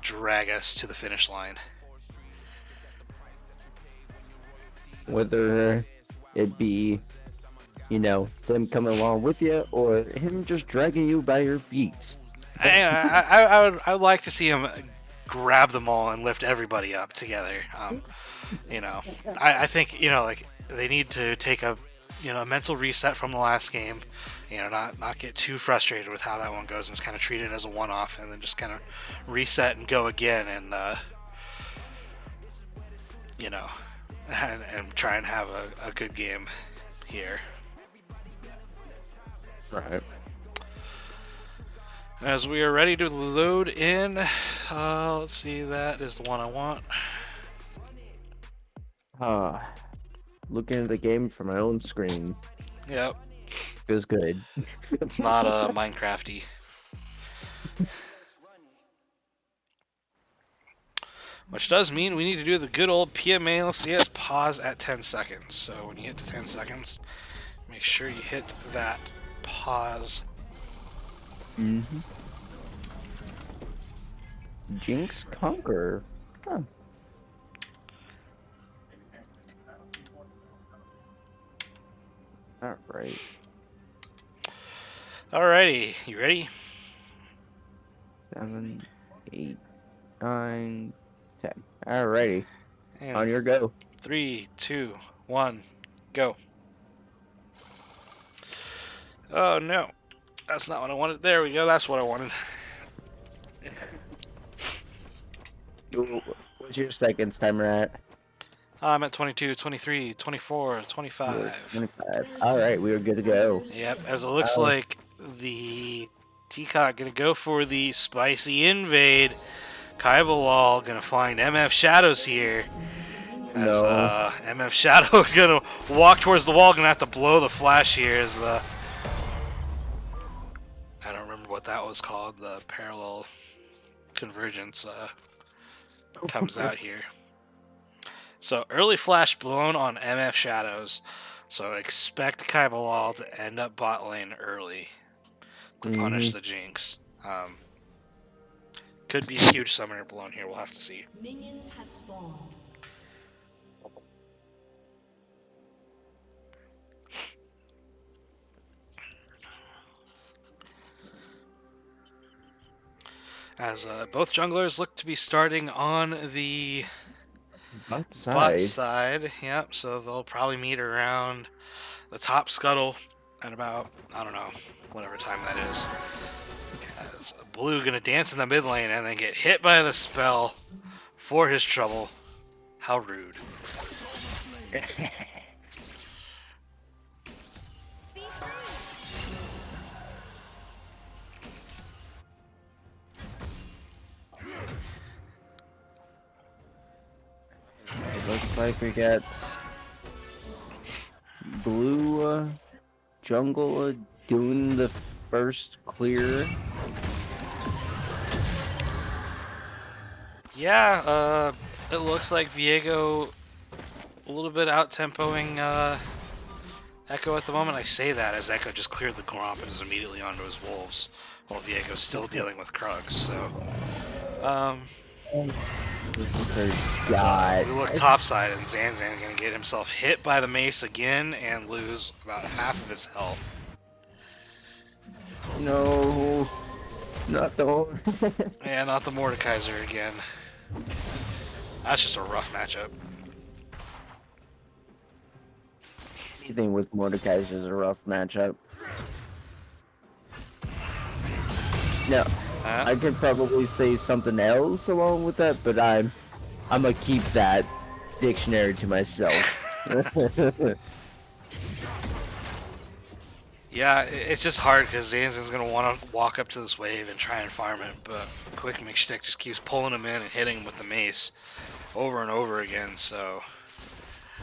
drag us to the finish line. Whether it be, them coming along with you or him just dragging you by your feet. I would like to see him grab them all and lift everybody up together. I think they need to take a mental reset from the last game. Not get too frustrated with how that one goes and just kind of treat it as a one-off, and then just kind of reset and go again, and and try and have a good game here. Right. As we are ready to load in, let's see, that is the one I want. Looking at the game from my own screen. Yep. Feels good. It's not Minecrafty. Which does mean we need to do the good old PMA CS pause at 10 seconds. So when you get to 10 seconds, make sure you hit that pause. Mm-hmm. Jinx Conquer. Huh. Alright. Alrighty, you ready? 7, 8, 9, 10. Alrighty. And On your go. 3, 2, 1, go. Oh no. That's not what I wanted. There we go, that's what I wanted. What's your seconds timer at? I'm at 22, 23, 24, 25. 25. Alright, we are good to go. Yep, as it looks like the TCOC gonna go for the spicy invade. Kaibalal gonna find MF Shadows here. As MF Shadow is gonna walk towards the wall, gonna have to blow the flash here as the... I don't remember what that was called, the parallel convergence comes out here. So early flash blown on MF Shadows. So expect Kaibalal to end up bot lane early to punish the Jinx. Could be a huge summoner blown here. We'll have to see. Minions have spawned. As both junglers look to be starting on the Bot bot side. Yep, so they'll probably meet around the top scuttle at about, I don't know, whatever time that is. As Blue gonna dance in the mid lane and then get hit by the spell for his trouble. How rude. It looks like we got Blue jungle doing the first clear. Yeah, it looks like Viego a little bit out-tempoing Echo at the moment. I say that as Echo just cleared the Gromp and is immediately onto his wolves, while Viego's still dealing with Krugs, so... God. So we look topside, and Zanzan's gonna get himself hit by the mace again and lose about half of his health. No, not the one. Yeah, not the Mordekaiser again. That's just a rough matchup. Anything with Mordekaiser is a rough matchup. Now, Huh? I could probably say something else along with that, but I'm gonna keep that dictionary to myself. Yeah, it's just hard because Zanzan's gonna want to walk up to this wave and try and farm it, but Quick McStick just keeps pulling him in and hitting him with the mace over and over again, so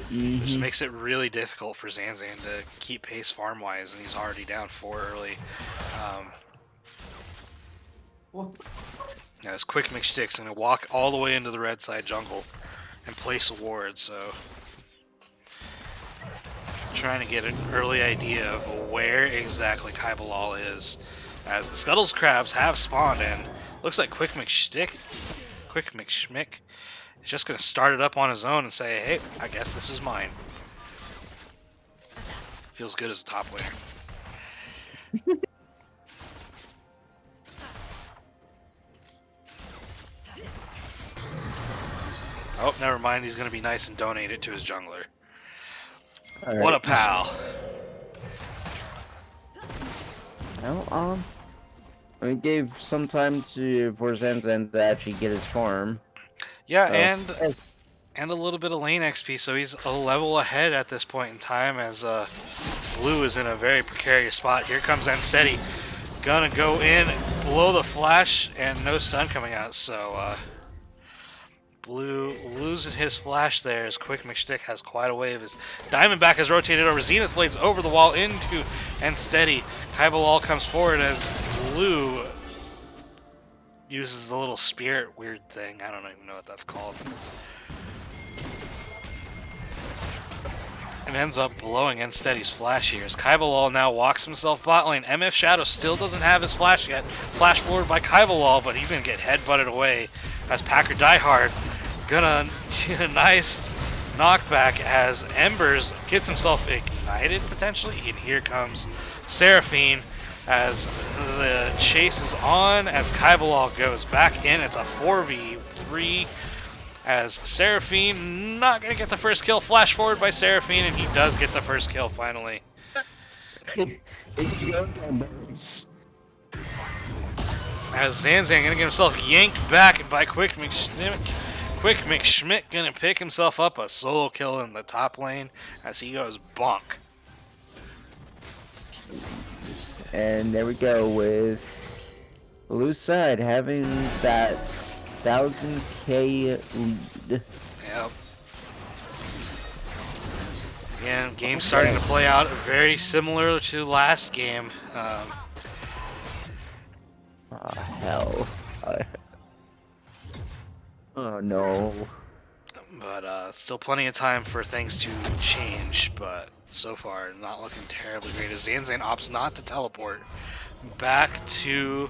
it just makes it really difficult for Zanzan to keep pace farm-wise, and he's already down 4 early. Now his Quick McStick's gonna walk all the way into the red side jungle and place a ward, so trying to get an early idea of where exactly Kaibalal is, as the Scuttles crabs have spawned in. Looks like Quick McSchmick is just gonna start it up on his own and say, "Hey, I guess this is mine." Feels good as a top laner. Oh, never mind. He's gonna be nice and donate it to his jungler. All What a right. pal! Well, it gave some time for Zanzan to actually get his farm. Yeah, Oh. and a little bit of lane XP, so he's a level ahead at this point in time as Blue is in a very precarious spot. Here comes Unsteady. Gonna go in, blow the flash, and no stun coming out, so Blue losing his flash there as Quick McStick has quite a wave. His Diamondback has rotated over, Zenith Blades over the wall into Unsteady. Kaibalal comes forward as Blue uses the little spirit weird thing. I don't even know what that's called. And ends up blowing Unsteady's flash here. As Kaibalal now walks himself bot lane. MF Shadow still doesn't have his flash yet. Flash forward by Kaibalal, but he's going to get headbutted away as Packer Diehard gonna get a nice knockback as Embers gets himself ignited potentially. And here comes Seraphine as the chase is on as Kaibalal goes back in. It's a 4v3 as Seraphine not gonna get the first kill. Flash forward by Seraphine, and he does get the first kill finally. As Zanzan gonna get himself yanked back by Quick McSchmick. Quick McSchmick gonna pick himself up a solo kill in the top lane as he goes bonk. And there we go with Blue side having that 1000k lead. Yep. Again, game starting to play out very similar to last game. Hell. Oh no. But still plenty of time for things to change, but so far not looking terribly great as Zanzan opts not to teleport back to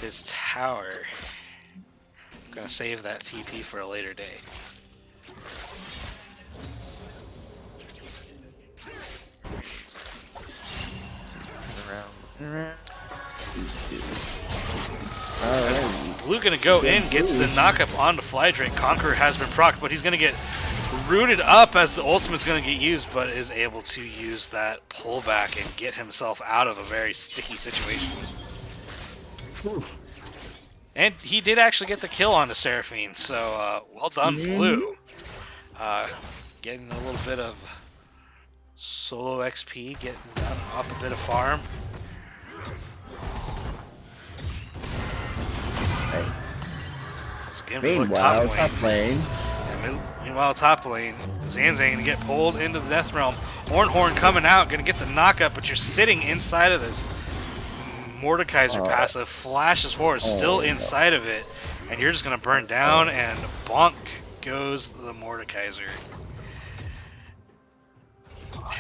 his tower. Gonna save that TP for a later day. Alright. Blue gonna go in, gets the knockup onto Fly Drake. Conqueror has been procced, but he's gonna get rooted up as the ultimate's gonna get used, but is able to use that pullback and get himself out of a very sticky situation. And he did actually get the kill onto Seraphine, so well done, Blue. Getting a little bit of solo XP, getting up a bit of farm. Again, we look Meanwhile, top lane. Meanwhile, top lane, Zanzan gonna get pulled into the Death Realm. Horn coming out, gonna get the knockup, but you're sitting inside of this Mordekaiser passive. Flashes forward, still inside of it, and you're just gonna burn down, and bonk goes the Mordekaiser,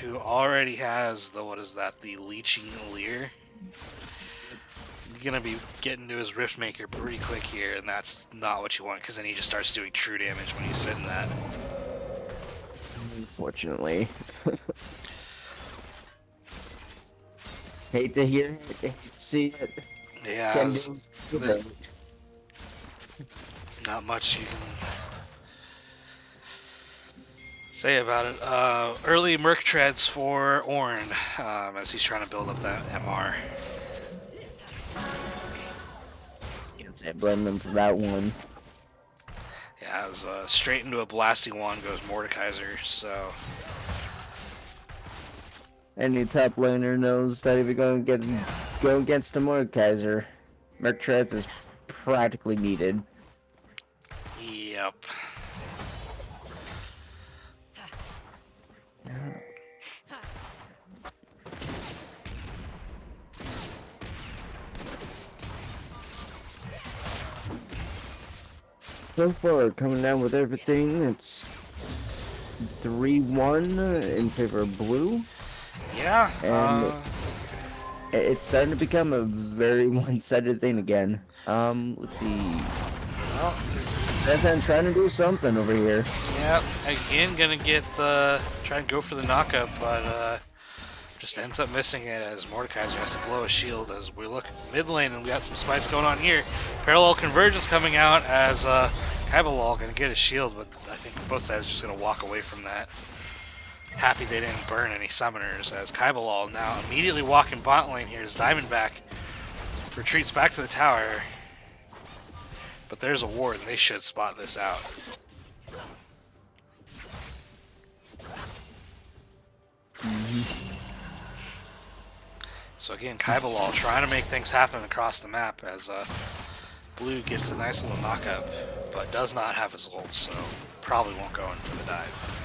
who already has the, what is that, the Leeching Leer? gonna be getting to his Rift Maker pretty quick here, and that's not what you want, because then he just starts doing true damage when you sit in that. Unfortunately. Hate to hear it, hate to see it. Yeah, Can there's do it. not much you can say about it. Early Merc Treads for Ornn, as he's trying to build up that MR. Can't say I blame them for that one. Yeah, it was straight into a blasting one goes Mordekaiser, so... Any top laner knows that if you're going to go against the Mordekaiser, Merc Treads is practically needed. Yep. So far, coming down with everything, it's 3-1 in favor of blue. Yeah, And it's starting to become a very one-sided thing again. Let's see. well, Zazan trying to do something over here. yep, again gonna get the... try and go for the knockup, but just ends up missing it as Mordekaiser has to blow a shield as we look mid lane, and we got some spice going on here. Parallel convergence coming out as Kaibalal gonna get a shield, but I think both sides are just gonna walk away from that. Happy they didn't burn any summoners, as Kaibalal now immediately walking bot lane here as Diamondback retreats back to the tower. But there's a ward, and they should spot this out. So again, Kaibalal trying to make things happen across the map as Blue gets a nice little knockup, but does not have his ult, so probably won't go in for the dive.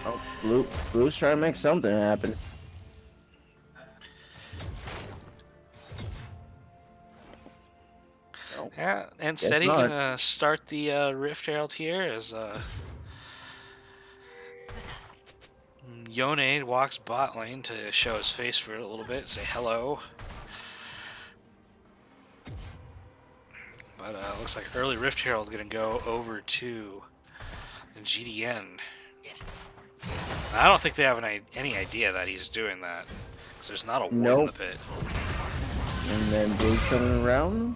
Oh, Blue's trying to make something happen. Yeah, and Guess Steady not. gonna start the Rift Herald here as Yone walks bot lane to show his face for it a little bit, say hello. But looks like early Rift Herald gonna go over to GDN. I don't think they have any idea that he's doing that, because there's not a ward in the Nope. pit. And then Blue's coming around.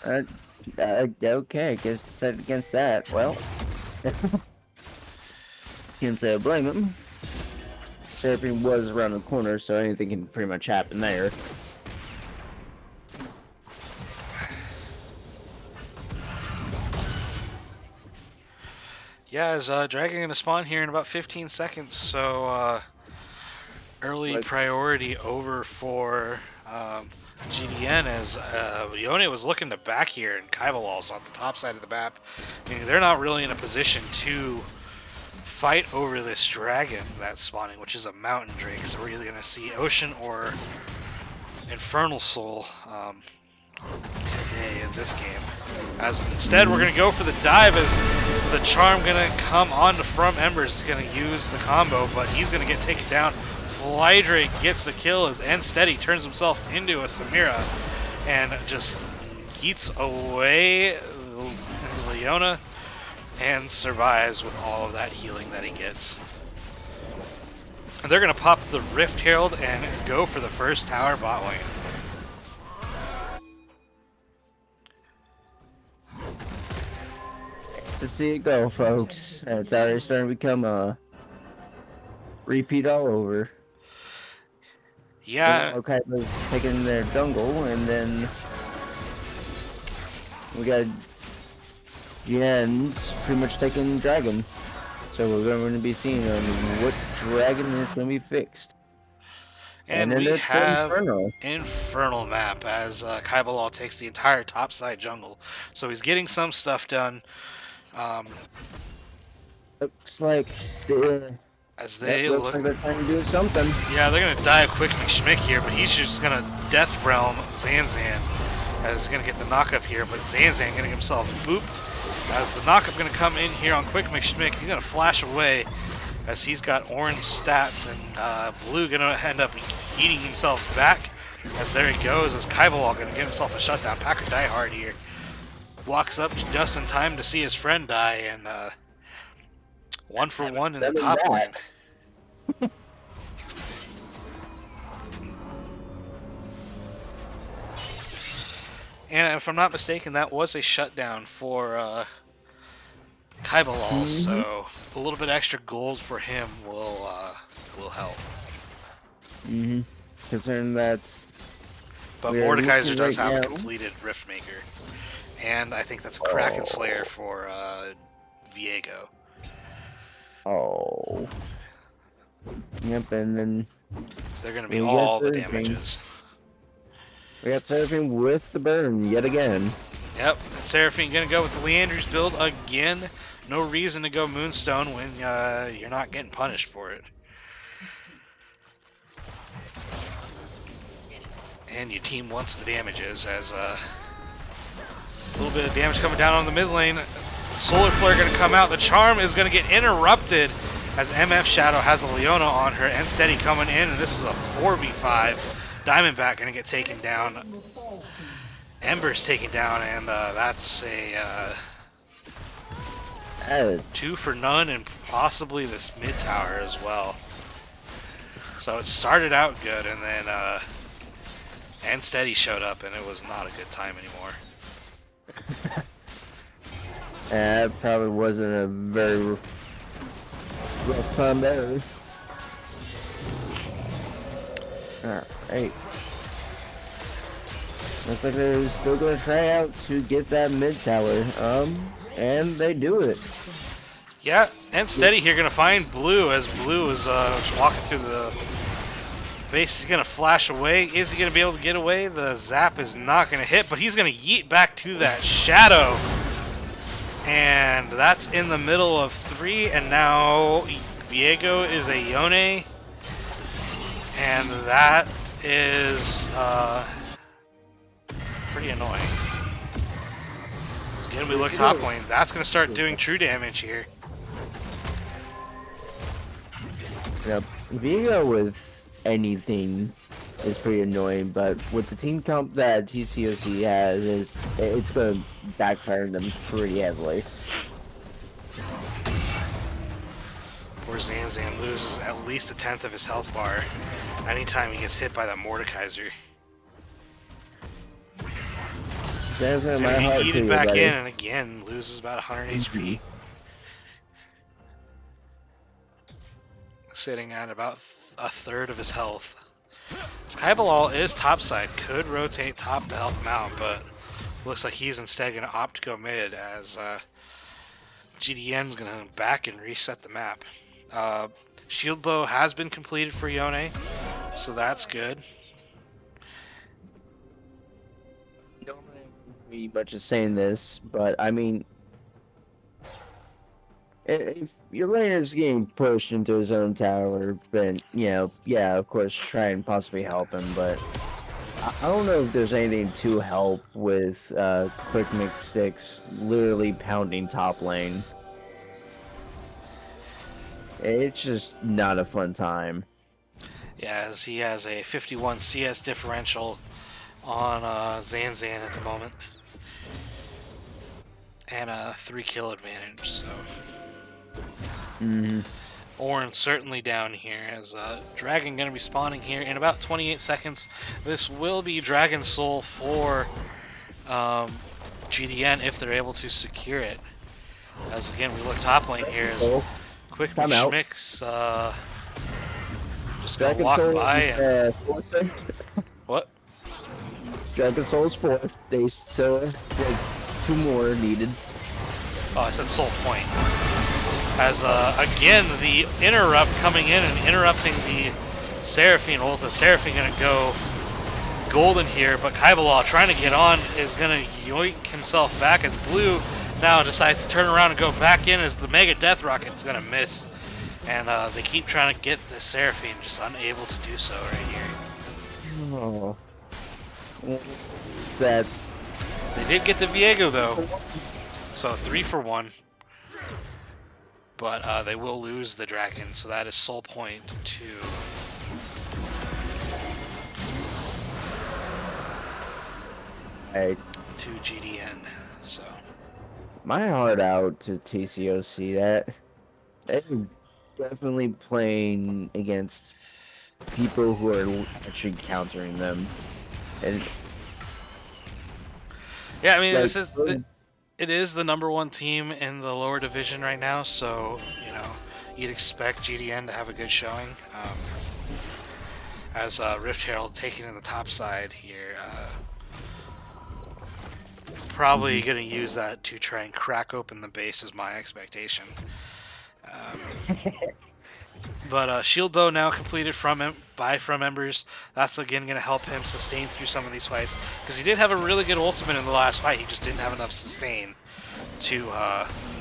Okay, guess decided against that. Well, can't say I blame him. Seraphine was around the corner, so anything can pretty much happen there. Yeah, is Dragon gonna spawn here in about 15 seconds, so early Like- priority over for GDN as Yone was looking to back here, and Kaibalal's on the top side of the map. I mean, they're not really in a position to fight over this dragon that's spawning, which is a mountain drake, so we're either gonna see Ocean or Infernal Soul today in this game. As instead we're gonna go for the dive as the charm gonna come onto From Embers. He's gonna use the combo, but he's gonna get taken down. Flydrake gets the kill as Steady turns himself into a Samira and just eats away Leona and survives with all of that healing that he gets. And they're gonna pop the Rift Herald and go for the first tower bot lane. To see it go, folks. It's already starting to become a repeat all over. Yeah, Okay, taking their jungle, and then we got Jen's pretty much taking dragon. So we're going to be seeing what dragon is going to be fixed. and then we it's have Inferno. Infernal map as Kaibalal takes the entire topside jungle. So he's getting some stuff done. Looks like As they looks look, like they're trying to do something. yeah, they're gonna die a quick McSchmick here, but he's just gonna Death Realm Zanzan as he's gonna get the knockup here. But Zanzan getting himself booped as the knockup gonna come in here on quick McSchmick. He's gonna flash away as he's got orange stats, and Blue gonna end up eating himself back. As there he goes, as Kaibalal gonna give himself a shutdown. Packer die hard here. Walks up just in time to see his friend die, and 1 for 1 in the Send him top lane. back. And if I'm not mistaken, that was a shutdown for Kaibalal, so a little bit extra gold for him will help. Considering that. But We are Mordekaiser looking does right have a now. completed Riftmaker, and I think that's a Kraken Slayer for Viego. Oh. Yep, and then So they're going to be We got all the Surfing. damages. we got Surfing with the burn yet again. Yep, and Seraphine going to go with the Leandry's build again. No reason to go Moonstone when you're not getting punished for it. And your team wants the damages, as a little bit of damage coming down on the mid lane. Solar Flare going to come out. The Charm is going to get interrupted as MF Shadow has a Leona on her. And Steady coming in, and this is a 4v5. Diamondback going to get taken down. Ember's taken down, and that's a 2 for none, and possibly this mid tower as well. So it started out good, and then and Steady showed up, and it was not a good time anymore. That probably wasn't a very rough time there. Alright. Looks like they're still gonna try out to get that mid tower. And they do it. Yeah, and Steady here gonna find Blue, as Blue is walking through the base. He's gonna flash away. Is he gonna be able to get away? The zap is not gonna hit, but he's gonna yeet back to that Shadow. And that's in the middle of 3, and now Viego is a Yone. And that is pretty annoying. So again, we look top lane. That's going to start doing true damage here. Yep. Viego with anything is pretty annoying, but with the team comp that TCOC has, it's going to backfire them pretty heavily. Poor Zanzan loses at least 1/10 of his health bar anytime he gets hit by that Mordekaiser. That's He's my going heart to eat to it you, back buddy. in, and again loses about 100 HP. Sitting at about a third of his health. Skybalal is topside, could rotate top to help him out, but looks like he's instead going to opt to go mid, as GDN's going to back and reset the map. Shield Bow has been completed for Yone, so that's good. Don't mind me much of saying this, but I mean, if your laner's getting pushed into his own tower, then, yeah, of course, try and possibly help him, but I don't know if there's anything to help with Quick Mix Sticks literally pounding top lane. It's just not a fun time. Yeah, as he has a 51 CS differential on Zanzan at the moment. And a 3 kill advantage, so... Orin certainly down here, as Dragon going to be spawning here in about 28 seconds. This will be Dragon Soul for GDN if they're able to secure it. As again, we look top lane here as Quick Time out. Mix just going to Dragon walk Soul by is, and... fourth, sir. What? Dragon Soul's 4th. They still have 2 more needed. Oh, I said Soul Point. As, again, the interrupt coming in and interrupting the Seraphine ult. The Seraphine going to go golden here, but Kaibalal trying to get on is going to yoink himself back as Blue now decides to turn around and go back in as the Mega Death Rocket is going to miss. And they keep trying to get the Seraphine, just unable to do so right here. Oh. It's that. They did get the Viego, though. So 3 for 1. but they will lose the dragon, so that is soul point to Right. GDN. So My heart out to TCOC. That they're definitely playing against people who are actually countering them, and yeah, I mean like it is the #1 team in the lower division right now, so you'd expect GDN to have a good showing. As Rift Herald taking in the top side here, probably going to use that to try and crack open the base is my expectation. But Shield Bow now completed by From Embers. That's again going to help him sustain through some of these fights, because he did have a really good ultimate in the last fight. He just didn't have enough sustain to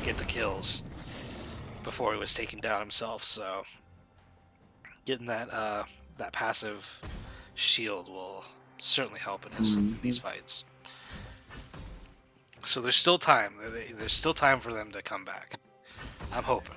get the kills before he was taken down himself. So getting that that passive shield will certainly help in these fights. So there's still time. There's still time for them to come back. I'm hoping.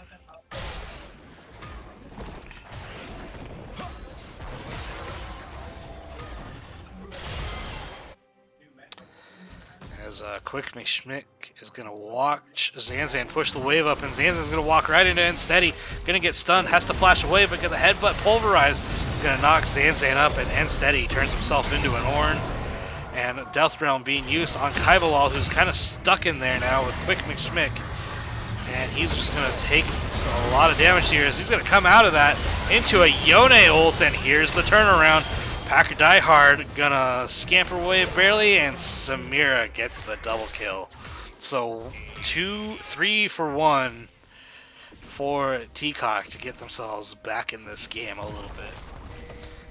As Quick McSchmick is going to watch Zanzan push the wave up, and Zanzan's going to walk right into Unsteady. Going to get stunned, has to flash away, but get the headbutt pulverized. Going to knock Zanzan up, and Unsteady turns himself into an Ornn. And Death Realm being used on Kaibalal, who's kind of stuck in there now with Quick McSchmick. And he's just going to take a lot of damage here as he's going to come out of that into a Yone ult, and here's the turnaround. Packer Die Hard gonna scamper away barely, and Samira gets the double kill. So 3 for 1 for TCOC to get themselves back in this game a little bit.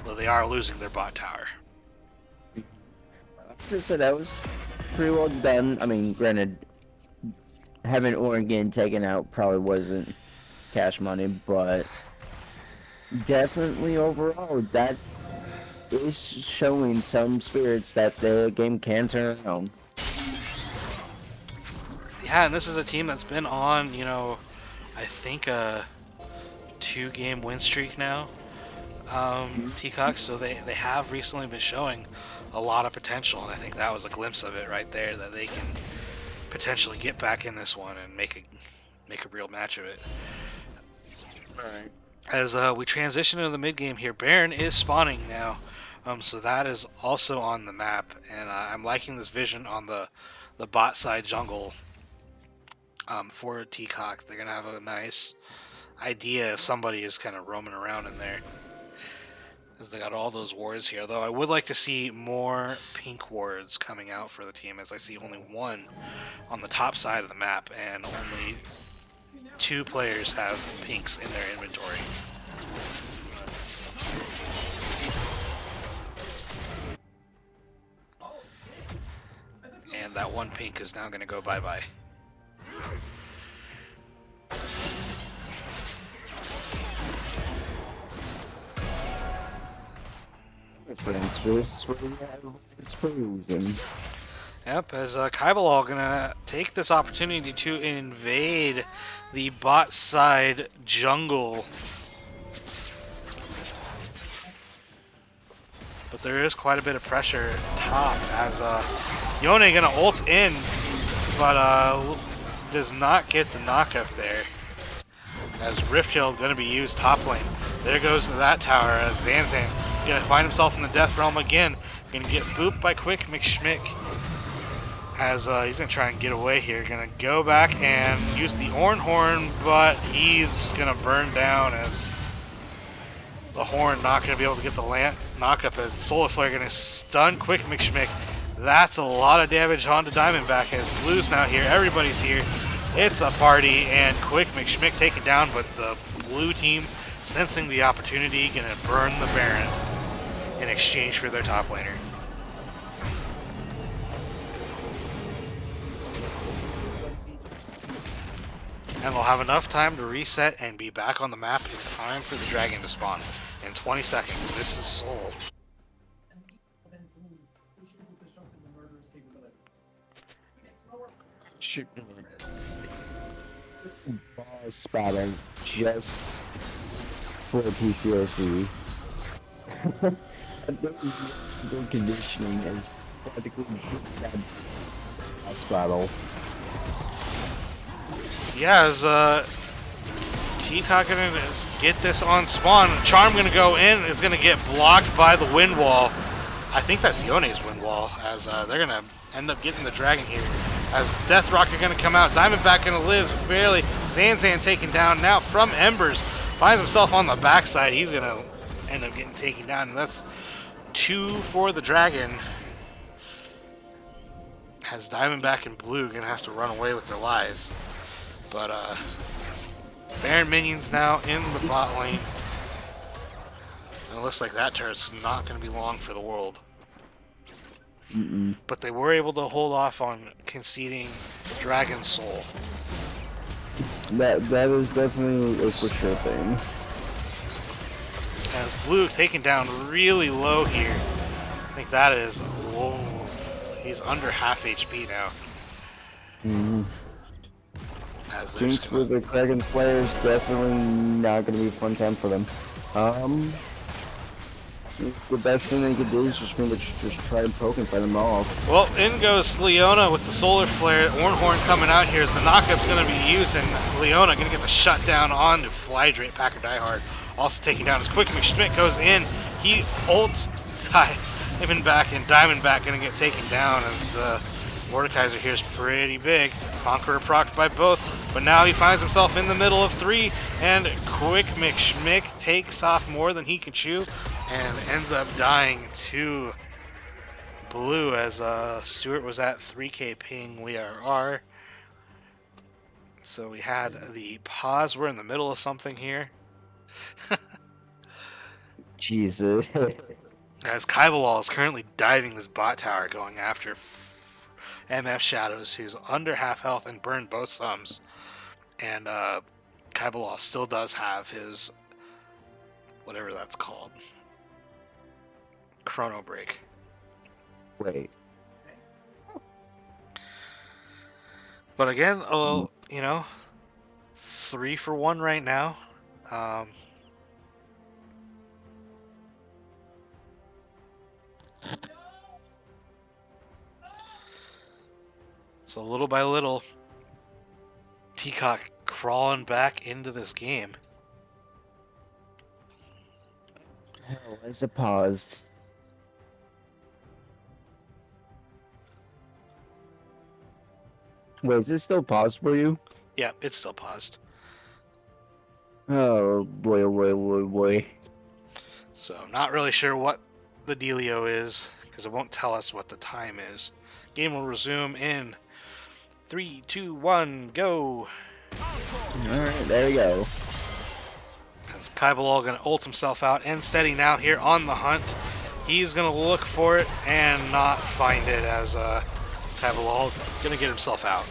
Though they are losing their bot tower. So that was pretty well done. I mean, granted, having Ornn getting taken out probably wasn't cash money, but definitely overall, that is showing some spirits that the game can turn around. Yeah, and this is a team that's been on, I think a 2-game win streak now. TCOC, so they have recently been showing a lot of potential, and I think that was a glimpse of it right there, that they can potentially get back in this one and make a real match of it. Alright. As we transition into the mid game here, Baron is spawning now, so that is also on the map, and I'm liking this vision on the bot side jungle for TCOC. They're gonna have a nice idea if somebody is kind of roaming around in there, as they got all those wards here. Though I would like to see more pink wards coming out for the team, as I see only one on the top side of the map, and only 2 players have pinks in their inventory. And that one pink is now going to go bye-bye. It's for a reason. Yep, as Kaibalal gonna take this opportunity to invade the bot side jungle. But there is quite a bit of pressure top, as Yone gonna ult in, but does not get the knockup there. As Rift Shield gonna be used top lane. There goes that tower, as Zanzan gonna find himself in the Death Realm again. Gonna get booped by Quick McSchmick, as he's gonna try and get away here. Gonna go back and use the Ornn Horn, but he's just gonna burn down, as the Horn not gonna be able to get the knockup, as the Solar Flare gonna stun Quick McSchmick. That's a lot of damage onto Diamondback, as Blue's now here. Everybody's here. It's a party, and Quick McSchmick taken down, but the blue team, sensing the opportunity, gonna burn the Baron in exchange for their top laner. And they'll have enough time to reset and be back on the map in time for the dragon to spawn. In 20 seconds, this is Soul. spotting just for TCOC. Those good conditioning is practically that battle. Yeah, is TCOC gonna get this on spawn? Charm gonna go in, is gonna get blocked by the wind wall. I think that's Yone's wind wall, as they're gonna end up getting the dragon here. As Death Rock are gonna come out, Diamondback gonna live barely. Zanzan taken down now from Embers. Finds himself on the backside. He's gonna end up getting taken down, and that's 2 for the dragon. Has Diamondback and Blue gonna have to run away with their lives. But Baron minions now in the bot lane. And it looks like that turret's not gonna be long for the world. But they were able to hold off on conceding Dragon Soul. That is definitely a for sure thing. And Blue taken down really low here. I think that is low. He's under half HP now. As they're just Jinx with the Dragon Slayer is definitely not going to be a fun time for them. The best thing they could do is just pretty much just try and poke and fight them off. well, in goes Leona with the Solar Flare. Ornhorn coming out here as the knockup's going to be used, and Leona going to get the shutdown on to Flydrate. Packer Diehard also taking down his Quick McSchmidt goes in. He ults Diamondback, and Diamondback going to get taken down as the Mordekaiser here is pretty big. Conqueror procced by both, but now he finds himself in the middle of 3, and Quick McSchmick takes off more than he can chew and ends up dying to Blue as Stuart was at 3k ping. We are. So we had the pause. We're in the middle of something here. Jesus. As Kaibalal is currently diving this bot tower going after MF Shadows, who's under half health and burned both thumbs. And Kaibalal still does have his, whatever that's called, Chrono Break. Wait. But again, you know, 3 for 1 right now. So little by little, TCOC crawling back into this game. Hell, is it paused? Wait, is it still paused for you? Yeah, it's still paused. Oh boy, oh boy, oh boy, boy. So not really sure what the dealio is, because it won't tell us what the time is. Game will resume in 3, 2, 1, go! Alright, there we go. As Kaibalal gonna ult himself out, and steady now here on the hunt. He's gonna look for it and not find it, as Kaibalal gonna get himself out.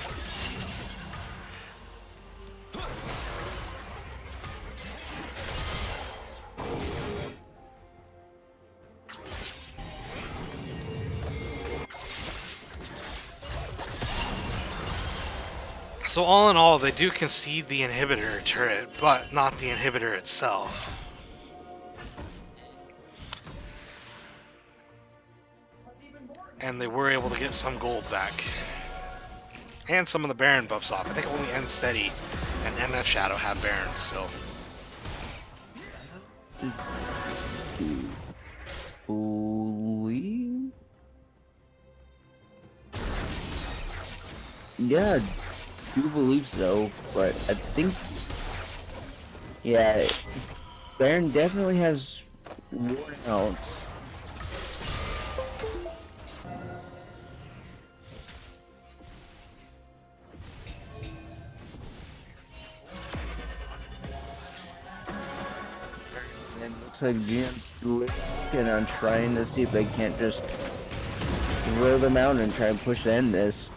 So all in all, they do concede the inhibitor turret, but not the inhibitor itself. And they were able to get some gold back. And some of the Baron buffs off. I think only Unsteady and MF Shadow have Barons still. Yeah, I do believe so, but I think, yeah, Baron definitely has worn out. And it looks like GM's looking on trying to see if they can't just throw them out and try and push to end this.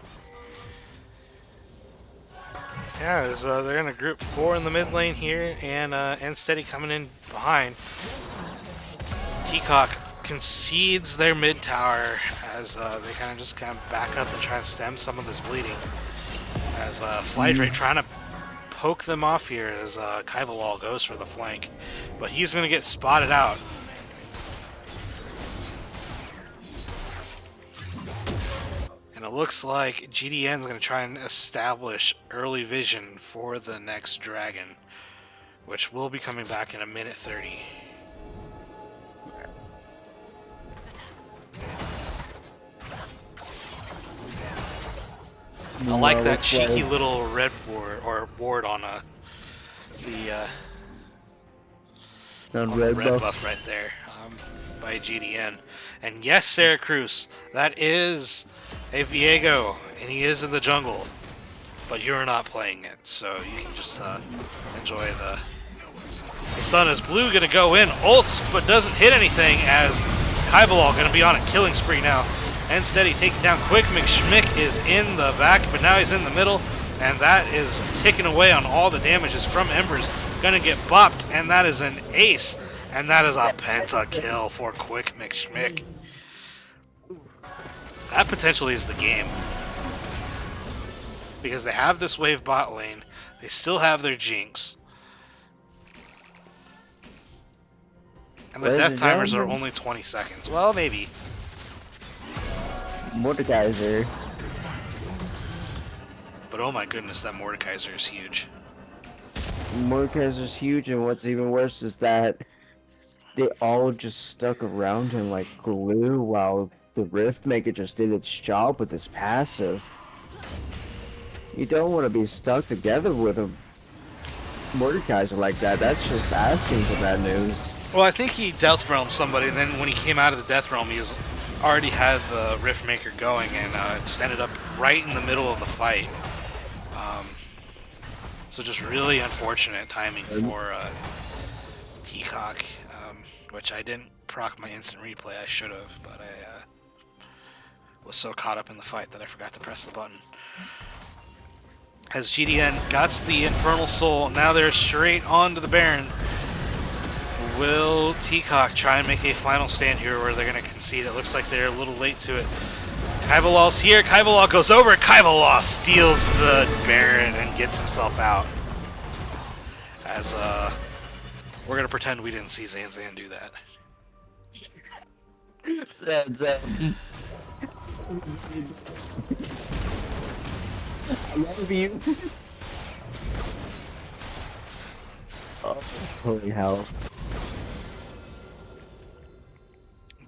Yeah, as, they're going to group 4 in the mid lane here, and Unsteady coming in behind. TCOC concedes their mid tower as they kind of back up and try and stem some of this bleeding. As Flydrate trying to poke them off here as Kaibalal goes for the flank. But he's going to get spotted out. And it looks like GDN's going to try and establish early vision for the next dragon, which will be coming back in a minute 30. I like that cheeky little red ward on the red buff right there by GDN. And yes, Sarah Cruz, that is a Viego, and he is in the jungle, but you're not playing it, so you can just enjoy the stun. As Blue gonna go in, ults, but doesn't hit anything, as Kaibalal gonna be on a killing spree now. And steady taking down Quick. McSchmick is in the back, but now he's in the middle, and that is ticking away on all the damages from Embers. Gonna get bopped, and that is an ace, and that is a pentakill for Quick McSchmick. That potentially is the game, because they have this wave bot lane, they still have their Jinx, and the death timers are only 20 seconds. Well, maybe. Mordekaiser. But oh my goodness, that Mordekaiser is huge. Mordekaiser's huge, and what's even worse is that they all just stuck around him like glue while the Riftmaker just did its job with his passive. You don't want to be stuck together with a Mordekaiser like that. That's just asking for bad news. Well, I think he Death Realmed somebody, and then when he came out of the Death Realm, he was already had the Riftmaker going, and just ended up right in the middle of the fight. So just really unfortunate timing for TCOC, which I didn't proc my instant replay. I should have, but I was so caught up in the fight that I forgot to press the button. As GDN got the Infernal Soul, now they're straight on to the Baron. Will TCOC try and make a final stand here, or they're going to concede? It looks like they're a little late to it. Kaibalal's here. Kaibalal goes over. Kaibalal steals the Baron and gets himself out. As we're going to pretend we didn't see Zanzan do that. Zanzan. I love you. Oh, holy hell.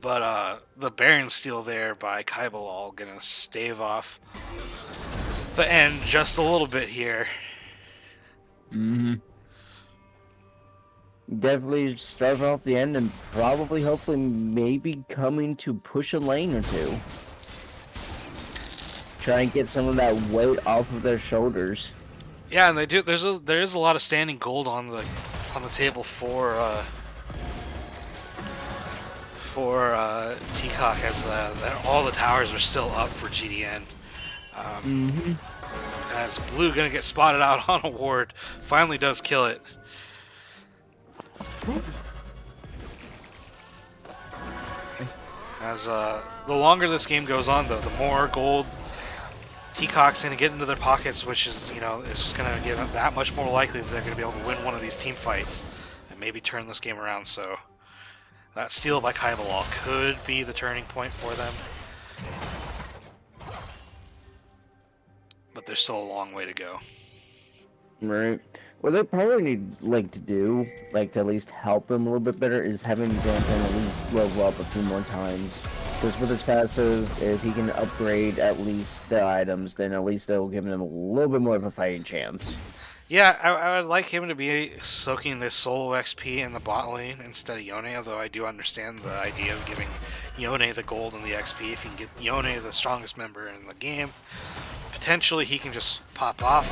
But the Baron steal there by Kaibalal gonna stave off the end just a little bit here. Mm-hmm. Definitely start off the end and probably, hopefully, maybe coming to push a lane or two. Try and get some of that weight off of their shoulders. Yeah, and they do. There is a lot of standing gold on the table for TCOC, as all the towers are still up for GDN. As Blue gonna get spotted out on a ward, finally does kill it. As the longer this game goes on, though, the more gold TCOC's gonna get into their pockets, which is, it's just gonna give them that much more likely that they're gonna be able to win one of these team fights and maybe turn this game around. So that steal by Kaibalal could be the turning point for them, but there's still a long way to go. Right. What they probably need, to do, to at least help him a little bit better, is having Zanzan at least level up a few more times. Because with his passive, if he can upgrade at least the items, then at least they'll give him a little bit more of a fighting chance. Yeah, I would like him to be soaking this solo XP in the bot lane instead of Yone, although I do understand the idea of giving Yone the gold and the XP. If you can get Yone the strongest member in the game, potentially he can just pop off,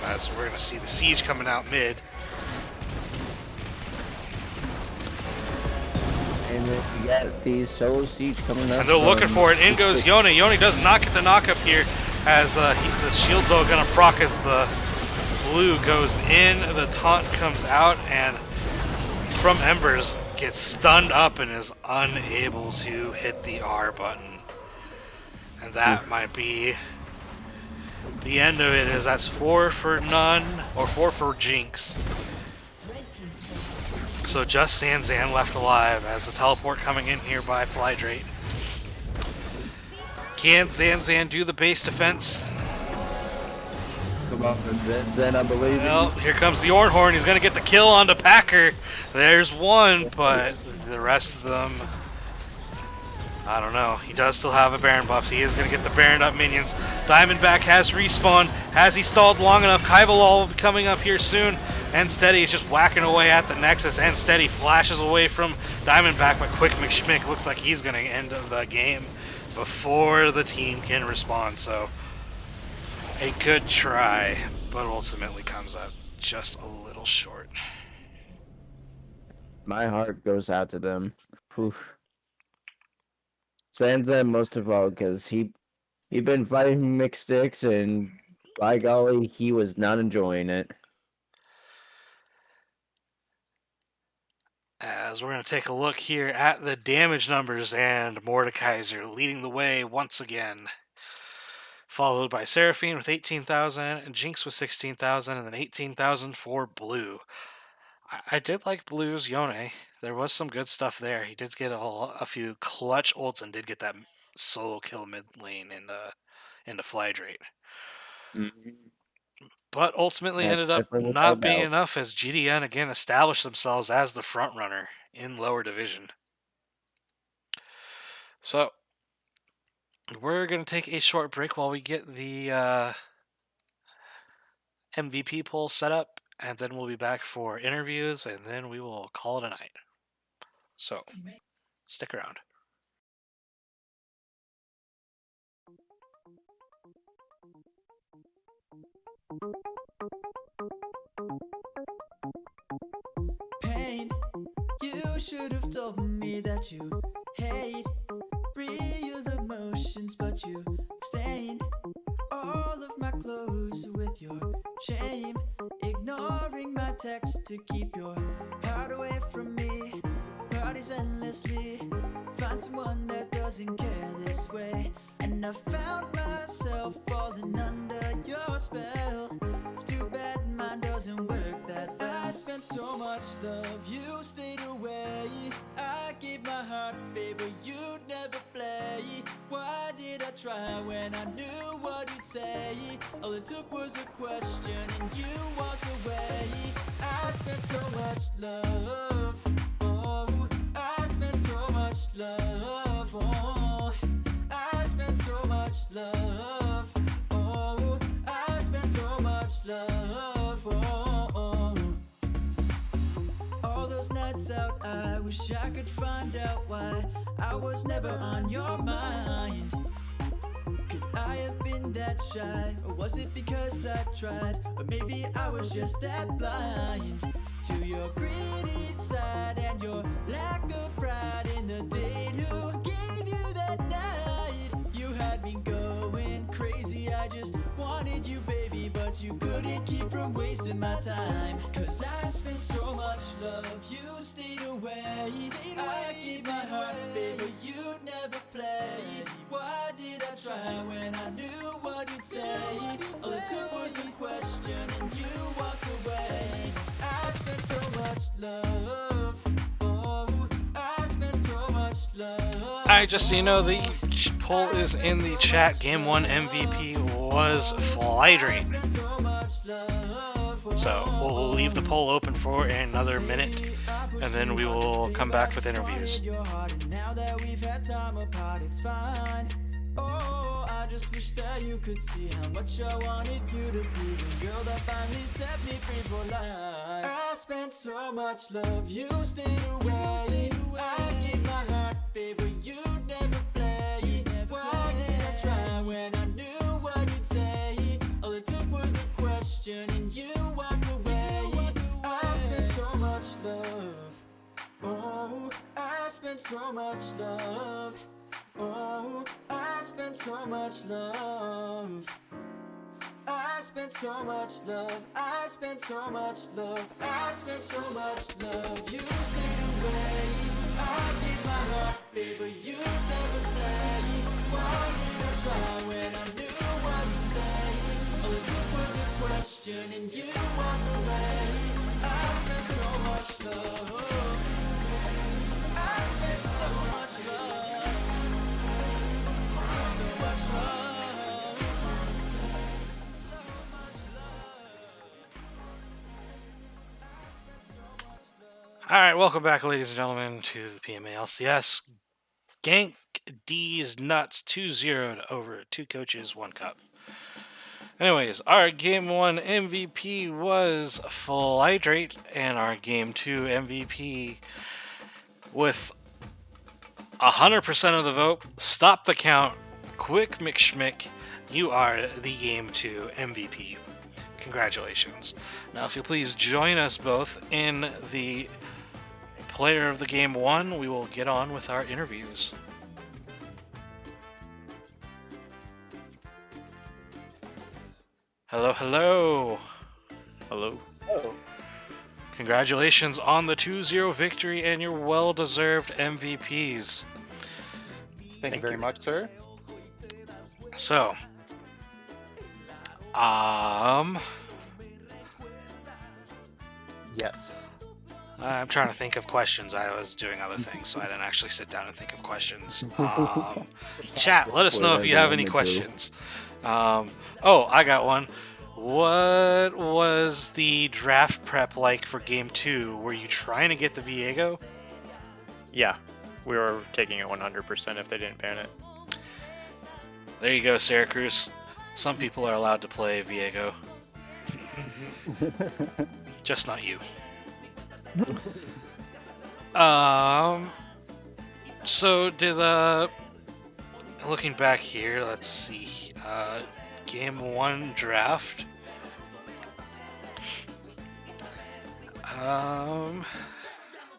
as we're going to see the Siege coming out mid. And then you got the solo Siege coming up. And they're looking for it. In goes Yone. Yone does not get the knock up here, as the shield though going to proc as the Blue goes in. The taunt comes out, and from Embers gets stunned up and is unable to hit the R button. And that might be The end of it is that's 4 for none, or 4 for Jinx. So just Zanzan left alive as the teleport coming in here by Flydrate. Can Zanzan do the base defense? Come on, Zen, I believe in Well, here comes the Ornhorn. He's going to get the kill onto Packer. There's one, but the rest of them, I don't know. He does still have a Baron buff. He is going to get the Baron up minions. Diamondback has respawn. Has he stalled long enough? Kaivalol will be coming up here soon. And Steady is just whacking away at the Nexus. And Steady flashes away from Diamondback, but Quick McSchmick looks like he's going to end the game before the team can respond. So a good try, but ultimately comes up just a little short. My heart goes out to them. Oof. Zanzan most of all, because he been fighting mixed sticks, and by golly, he was not enjoying it. As we're going to take a look here at the damage numbers, and Mordekaiser leading the way once again. Followed by Seraphine with 18,000, and Jinx with 16,000, and then 18,000 for Blue. I did like Blue's Yone. There was some good stuff there. He did get a few clutch ults and did get that solo kill mid lane into Flydrate. But ultimately That's ended up definitely not without being doubt. enough as GDN again established themselves as the front runner in lower division. So we're going to take a short break while we get the MVP poll set up, and then we'll be back for interviews, and then we will call it a night. So stick around. Pain, you should have told me that you hate real emotions, but you stained all of my clothes with your shame, ignoring my text to keep your heart away from me. Parties endlessly, find someone that doesn't care this way, and I found myself falling under your spell. It's too bad mine doesn't work that way. I spent so much love, you stayed away. I gave my heart, baby, you'd never play. Why did I try when I knew what you'd say? All it took was a question and you walked away. I spent so much love, oh, I spent so much love, oh, I spent so much love, oh, I spent so much love, oh. All those nights out, I wish I could find out why I was never on your mind. Could I have been that shy, or was it because I tried? Or maybe I was just that blind to your greedy side and your lack of pride in the date. Who gave you that night? You had me going crazy, I just wanted you, baby, but you couldn't keep from wasting my time. Cause I spent so much love, you stayed away. I gave my heart, baby, you'd never play. Why did I try when I knew what you'd say? All it took was a question and you walked away. I spent so much love, oh, I spent so much love. Alright, just so you know, the poll is in the chat. Game 1 MVP was Flydrate. So we'll leave the poll open for another minute, and then we will come back with interviews. Now that we've had time apart, it's fine. Oh, I just wish that you could see how much I wanted you to be the girl that finally set me free for life. I spent so much love, you stayed away. I gave my heart, baby, you'd never play. Why did I try when I knew what you'd say? All it took was a question and you walked away. I spent so much love, oh, I spent so much love. Oh, I spent so much love. I spent so much love. I spent so much love. I spent so much love. You stayed away. I gave my heart, baby, you never play. Why did I try when I knew what you'd say? right, welcome back, ladies and gentlemen, to the PMA LCS. Gank D's Nuts 2-0 over 2 coaches, 1 cup. Anyways, our Game 1 MVP was Flydrate, and our Game 2 MVP with 100% of the vote, Stop the Count, Quick McSchmick, you are the Game 2 MVP. Congratulations. Now, if you'll please join us both in the Player of the Game 1, we will get on with our interviews. Hello, hello. Hello. Oh. Congratulations on the 2-0 victory and your well-deserved MVPs. Thank you very much, sir. So, Yes. I'm trying to think of questions. I was doing other things, so I didn't actually sit down and think of questions. Chat, let us know if you have any questions. Oh, I got one. What was the draft prep like for Game 2? Were you trying to get the Viego? Yeah, we were taking it 100% if they didn't ban it. There you go, Syracuse. Some people are allowed to play Viego. Just not you. So looking back here, let's see. Game 1 draft.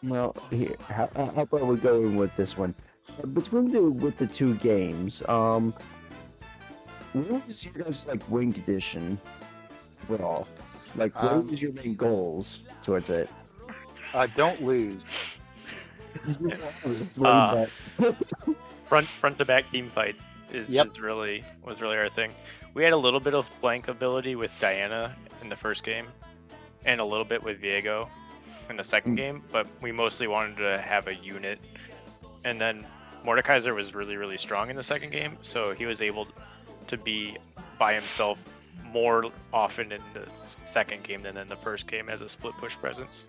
Well, here, how about we go in with this one? Between the 2 games, what was your guys' win condition overall? What was your main goals towards it? Don't lose. Front to back team fights was really our thing. We had a little bit of blank ability with Diana in the first game, and a little bit with Viego in the second game, but we mostly wanted to have a unit. And then Mordekaiser was really strong in the second game, so he was able to be by himself more often in the second game than in the first game as a split push presence.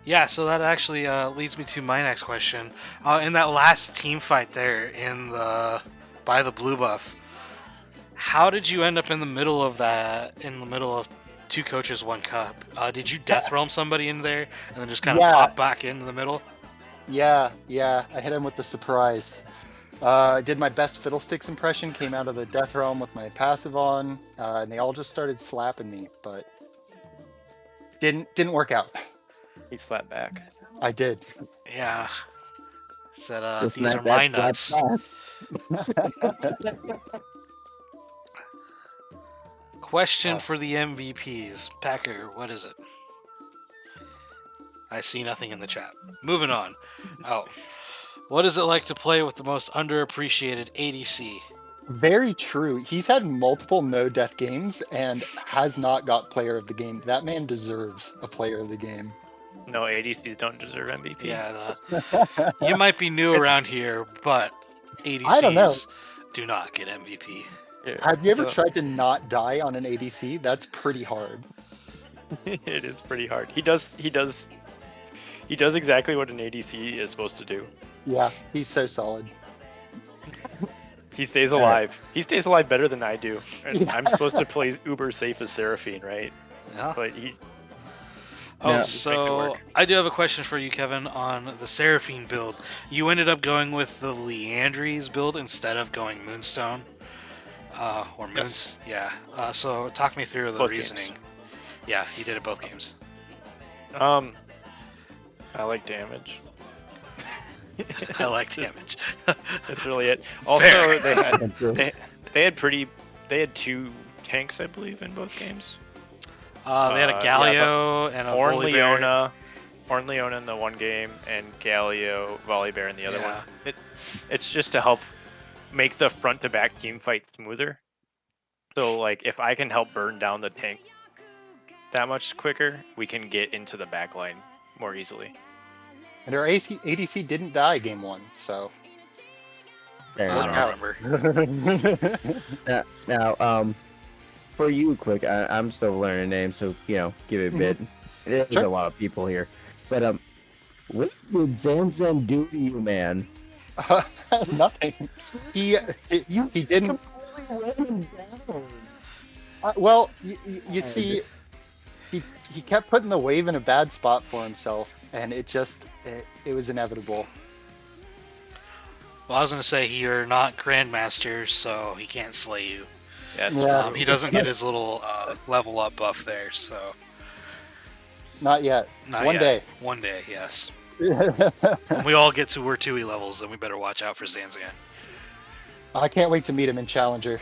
Yeah, so that actually leads me to my next question. In that last team fight there by the blue buff, how did you end up in the middle of that? In the middle of 2 coaches, 1 cup. Did you death realm somebody in there and then just kind of pop back into the middle? Yeah. I hit him with the surprise. I did my best Fiddlesticks impression, came out of the Death Realm with my passive on, and they all just started slapping me, but didn't work out. He slapped back. I did. Yeah. Said, Just these are not my that nuts. Question for the MVPs. Packer, what is it? I see nothing in the chat. Moving on. Oh. What is it like to play with the most underappreciated ADC? Very true. He's had multiple no-death games and has not got player of the game. That man deserves a player of the game. No, ADCs don't deserve MVP. Yeah, you might be new around here, but I don't know. ADCs do not get MVP. Yeah, Have you ever so- tried to not die on an ADC? That's pretty hard. It is pretty hard. He does exactly what an ADC is supposed to do. Yeah, he's so solid. He stays alive. He stays alive better than I do. And I'm supposed to play uber safe as Seraphine, right? Yeah. But he Oh, Yeah. Makes it so work. I do have a question for you, Kevin, on the Seraphine build. You ended up going with the Leandries build instead of going Moonstone, or Moons. Yes. Yeah. So talk me through the Both reasoning. games. Yeah, you did it both games. I like damage. I like damage. That's really it. Also, Fair. they had 2 tanks, I believe, in both games. They had a Galio and a Ornn Volibear. Leona in the one game, and Galio Volibear in the other Yeah. one. It's just to help make the front to back team fight smoother. So like if I can help burn down the tank that much quicker, we can get into the back line more easily. And our ADC didn't die game 1, so. Fair I enough. don't remember. Now, for you, Quick, I'm still learning names, so give it a bit. There's Sure. a lot of people here. But what did Zanzan do to you, man? Nothing. He You he just didn't. completely ran him down. Well, you see, he kept putting the wave in a bad spot for himself, and it was inevitable. Well, I was gonna say you're not Grandmaster, so he can't slay you. Yeah, it's Yeah. true. He doesn't get his little level up buff there, so Not yet. not One yet. day. One day, yes. I When we all get to Wertui levels, then we better watch out for Zanzan. can't wait to meet him in Challenger.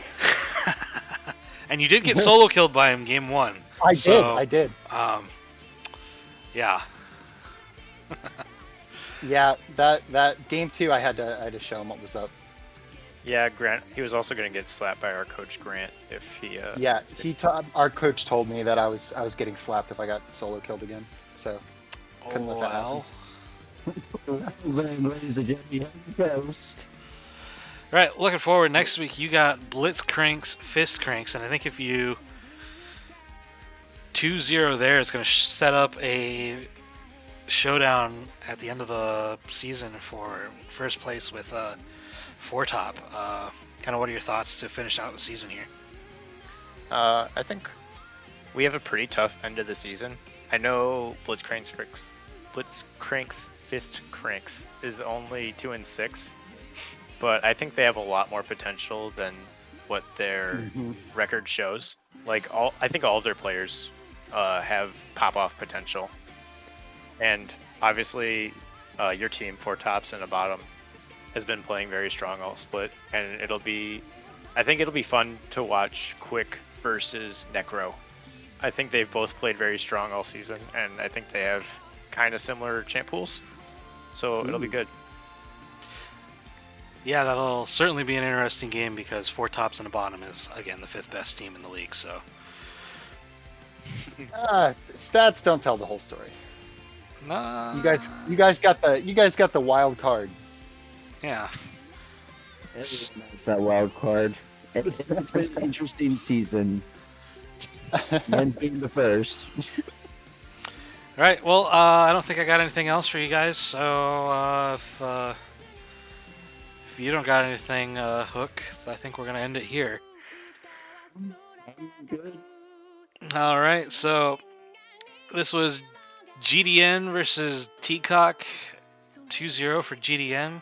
And you did get solo killed by him game 1. I did. Yeah. Yeah, that game 2, I had to show him what was up. Yeah, Grant. He was also going to get slapped by our coach Grant if he. Yeah, our coach told me that I was getting slapped if I got solo killed again. So couldn't let that happen. Ladies and gentlemen, you have the ghost. Right, looking forward. Next week, you got Blitz Cranks, Fist Cranks, and I think if you 2-0 there, it's going to set up a showdown at the end of the season for first place with Four Top. Kind of what are your thoughts to finish out the season here? I think we have a pretty tough end of the season. I know Blitzcrank's Fist Cranks is only 2-6, but I think they have a lot more potential than what their record shows. I think all of their players have pop-off potential, and obviously your team, Four Tops and a Bottom, has been playing very strong all split, and I think it'll be fun to watch Quick versus Necro. I think they've both played very strong all season, and I think they have kind of similar champ pools, so it'll be good. Yeah, that'll certainly be an interesting game because Four Tops and a Bottom is, again, the 5th best team in the league, so... Stats don't tell the whole story. Nah. You guys got the wild card. Yeah. It's that wild card. It's been an interesting season. Men's being the first. All right, well, I don't think I got anything else for you guys, so if you don't got anything, Hook, I think we're going to end it here. Good. All right, so this was GDN versus TCOC, 2-0 for GDN.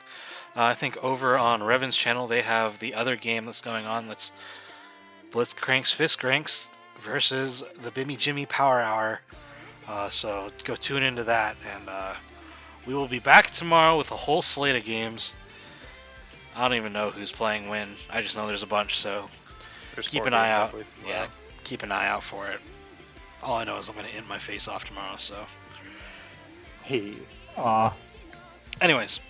I think over on Revan's channel, they have the other game that's going on. That's Blitz Cranks, Fist Cranks versus the Bimmy Jimmy Power Hour. So go tune into that, and we will be back tomorrow with a whole slate of games. I don't even know who's playing when. I just know there's a bunch, so There's keep 4 an eye games, I out. believe, Yeah, tomorrow. keep an eye out for it. All I know is I'm going to end my face off tomorrow, so. Hey. Aw. Anyways,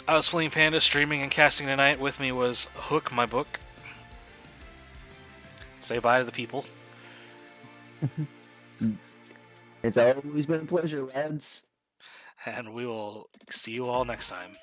I was Fleeing Panda, streaming and casting tonight. With me was Hook, my book. Say bye to the people. It's always been a pleasure, lads. And we will see you all next time.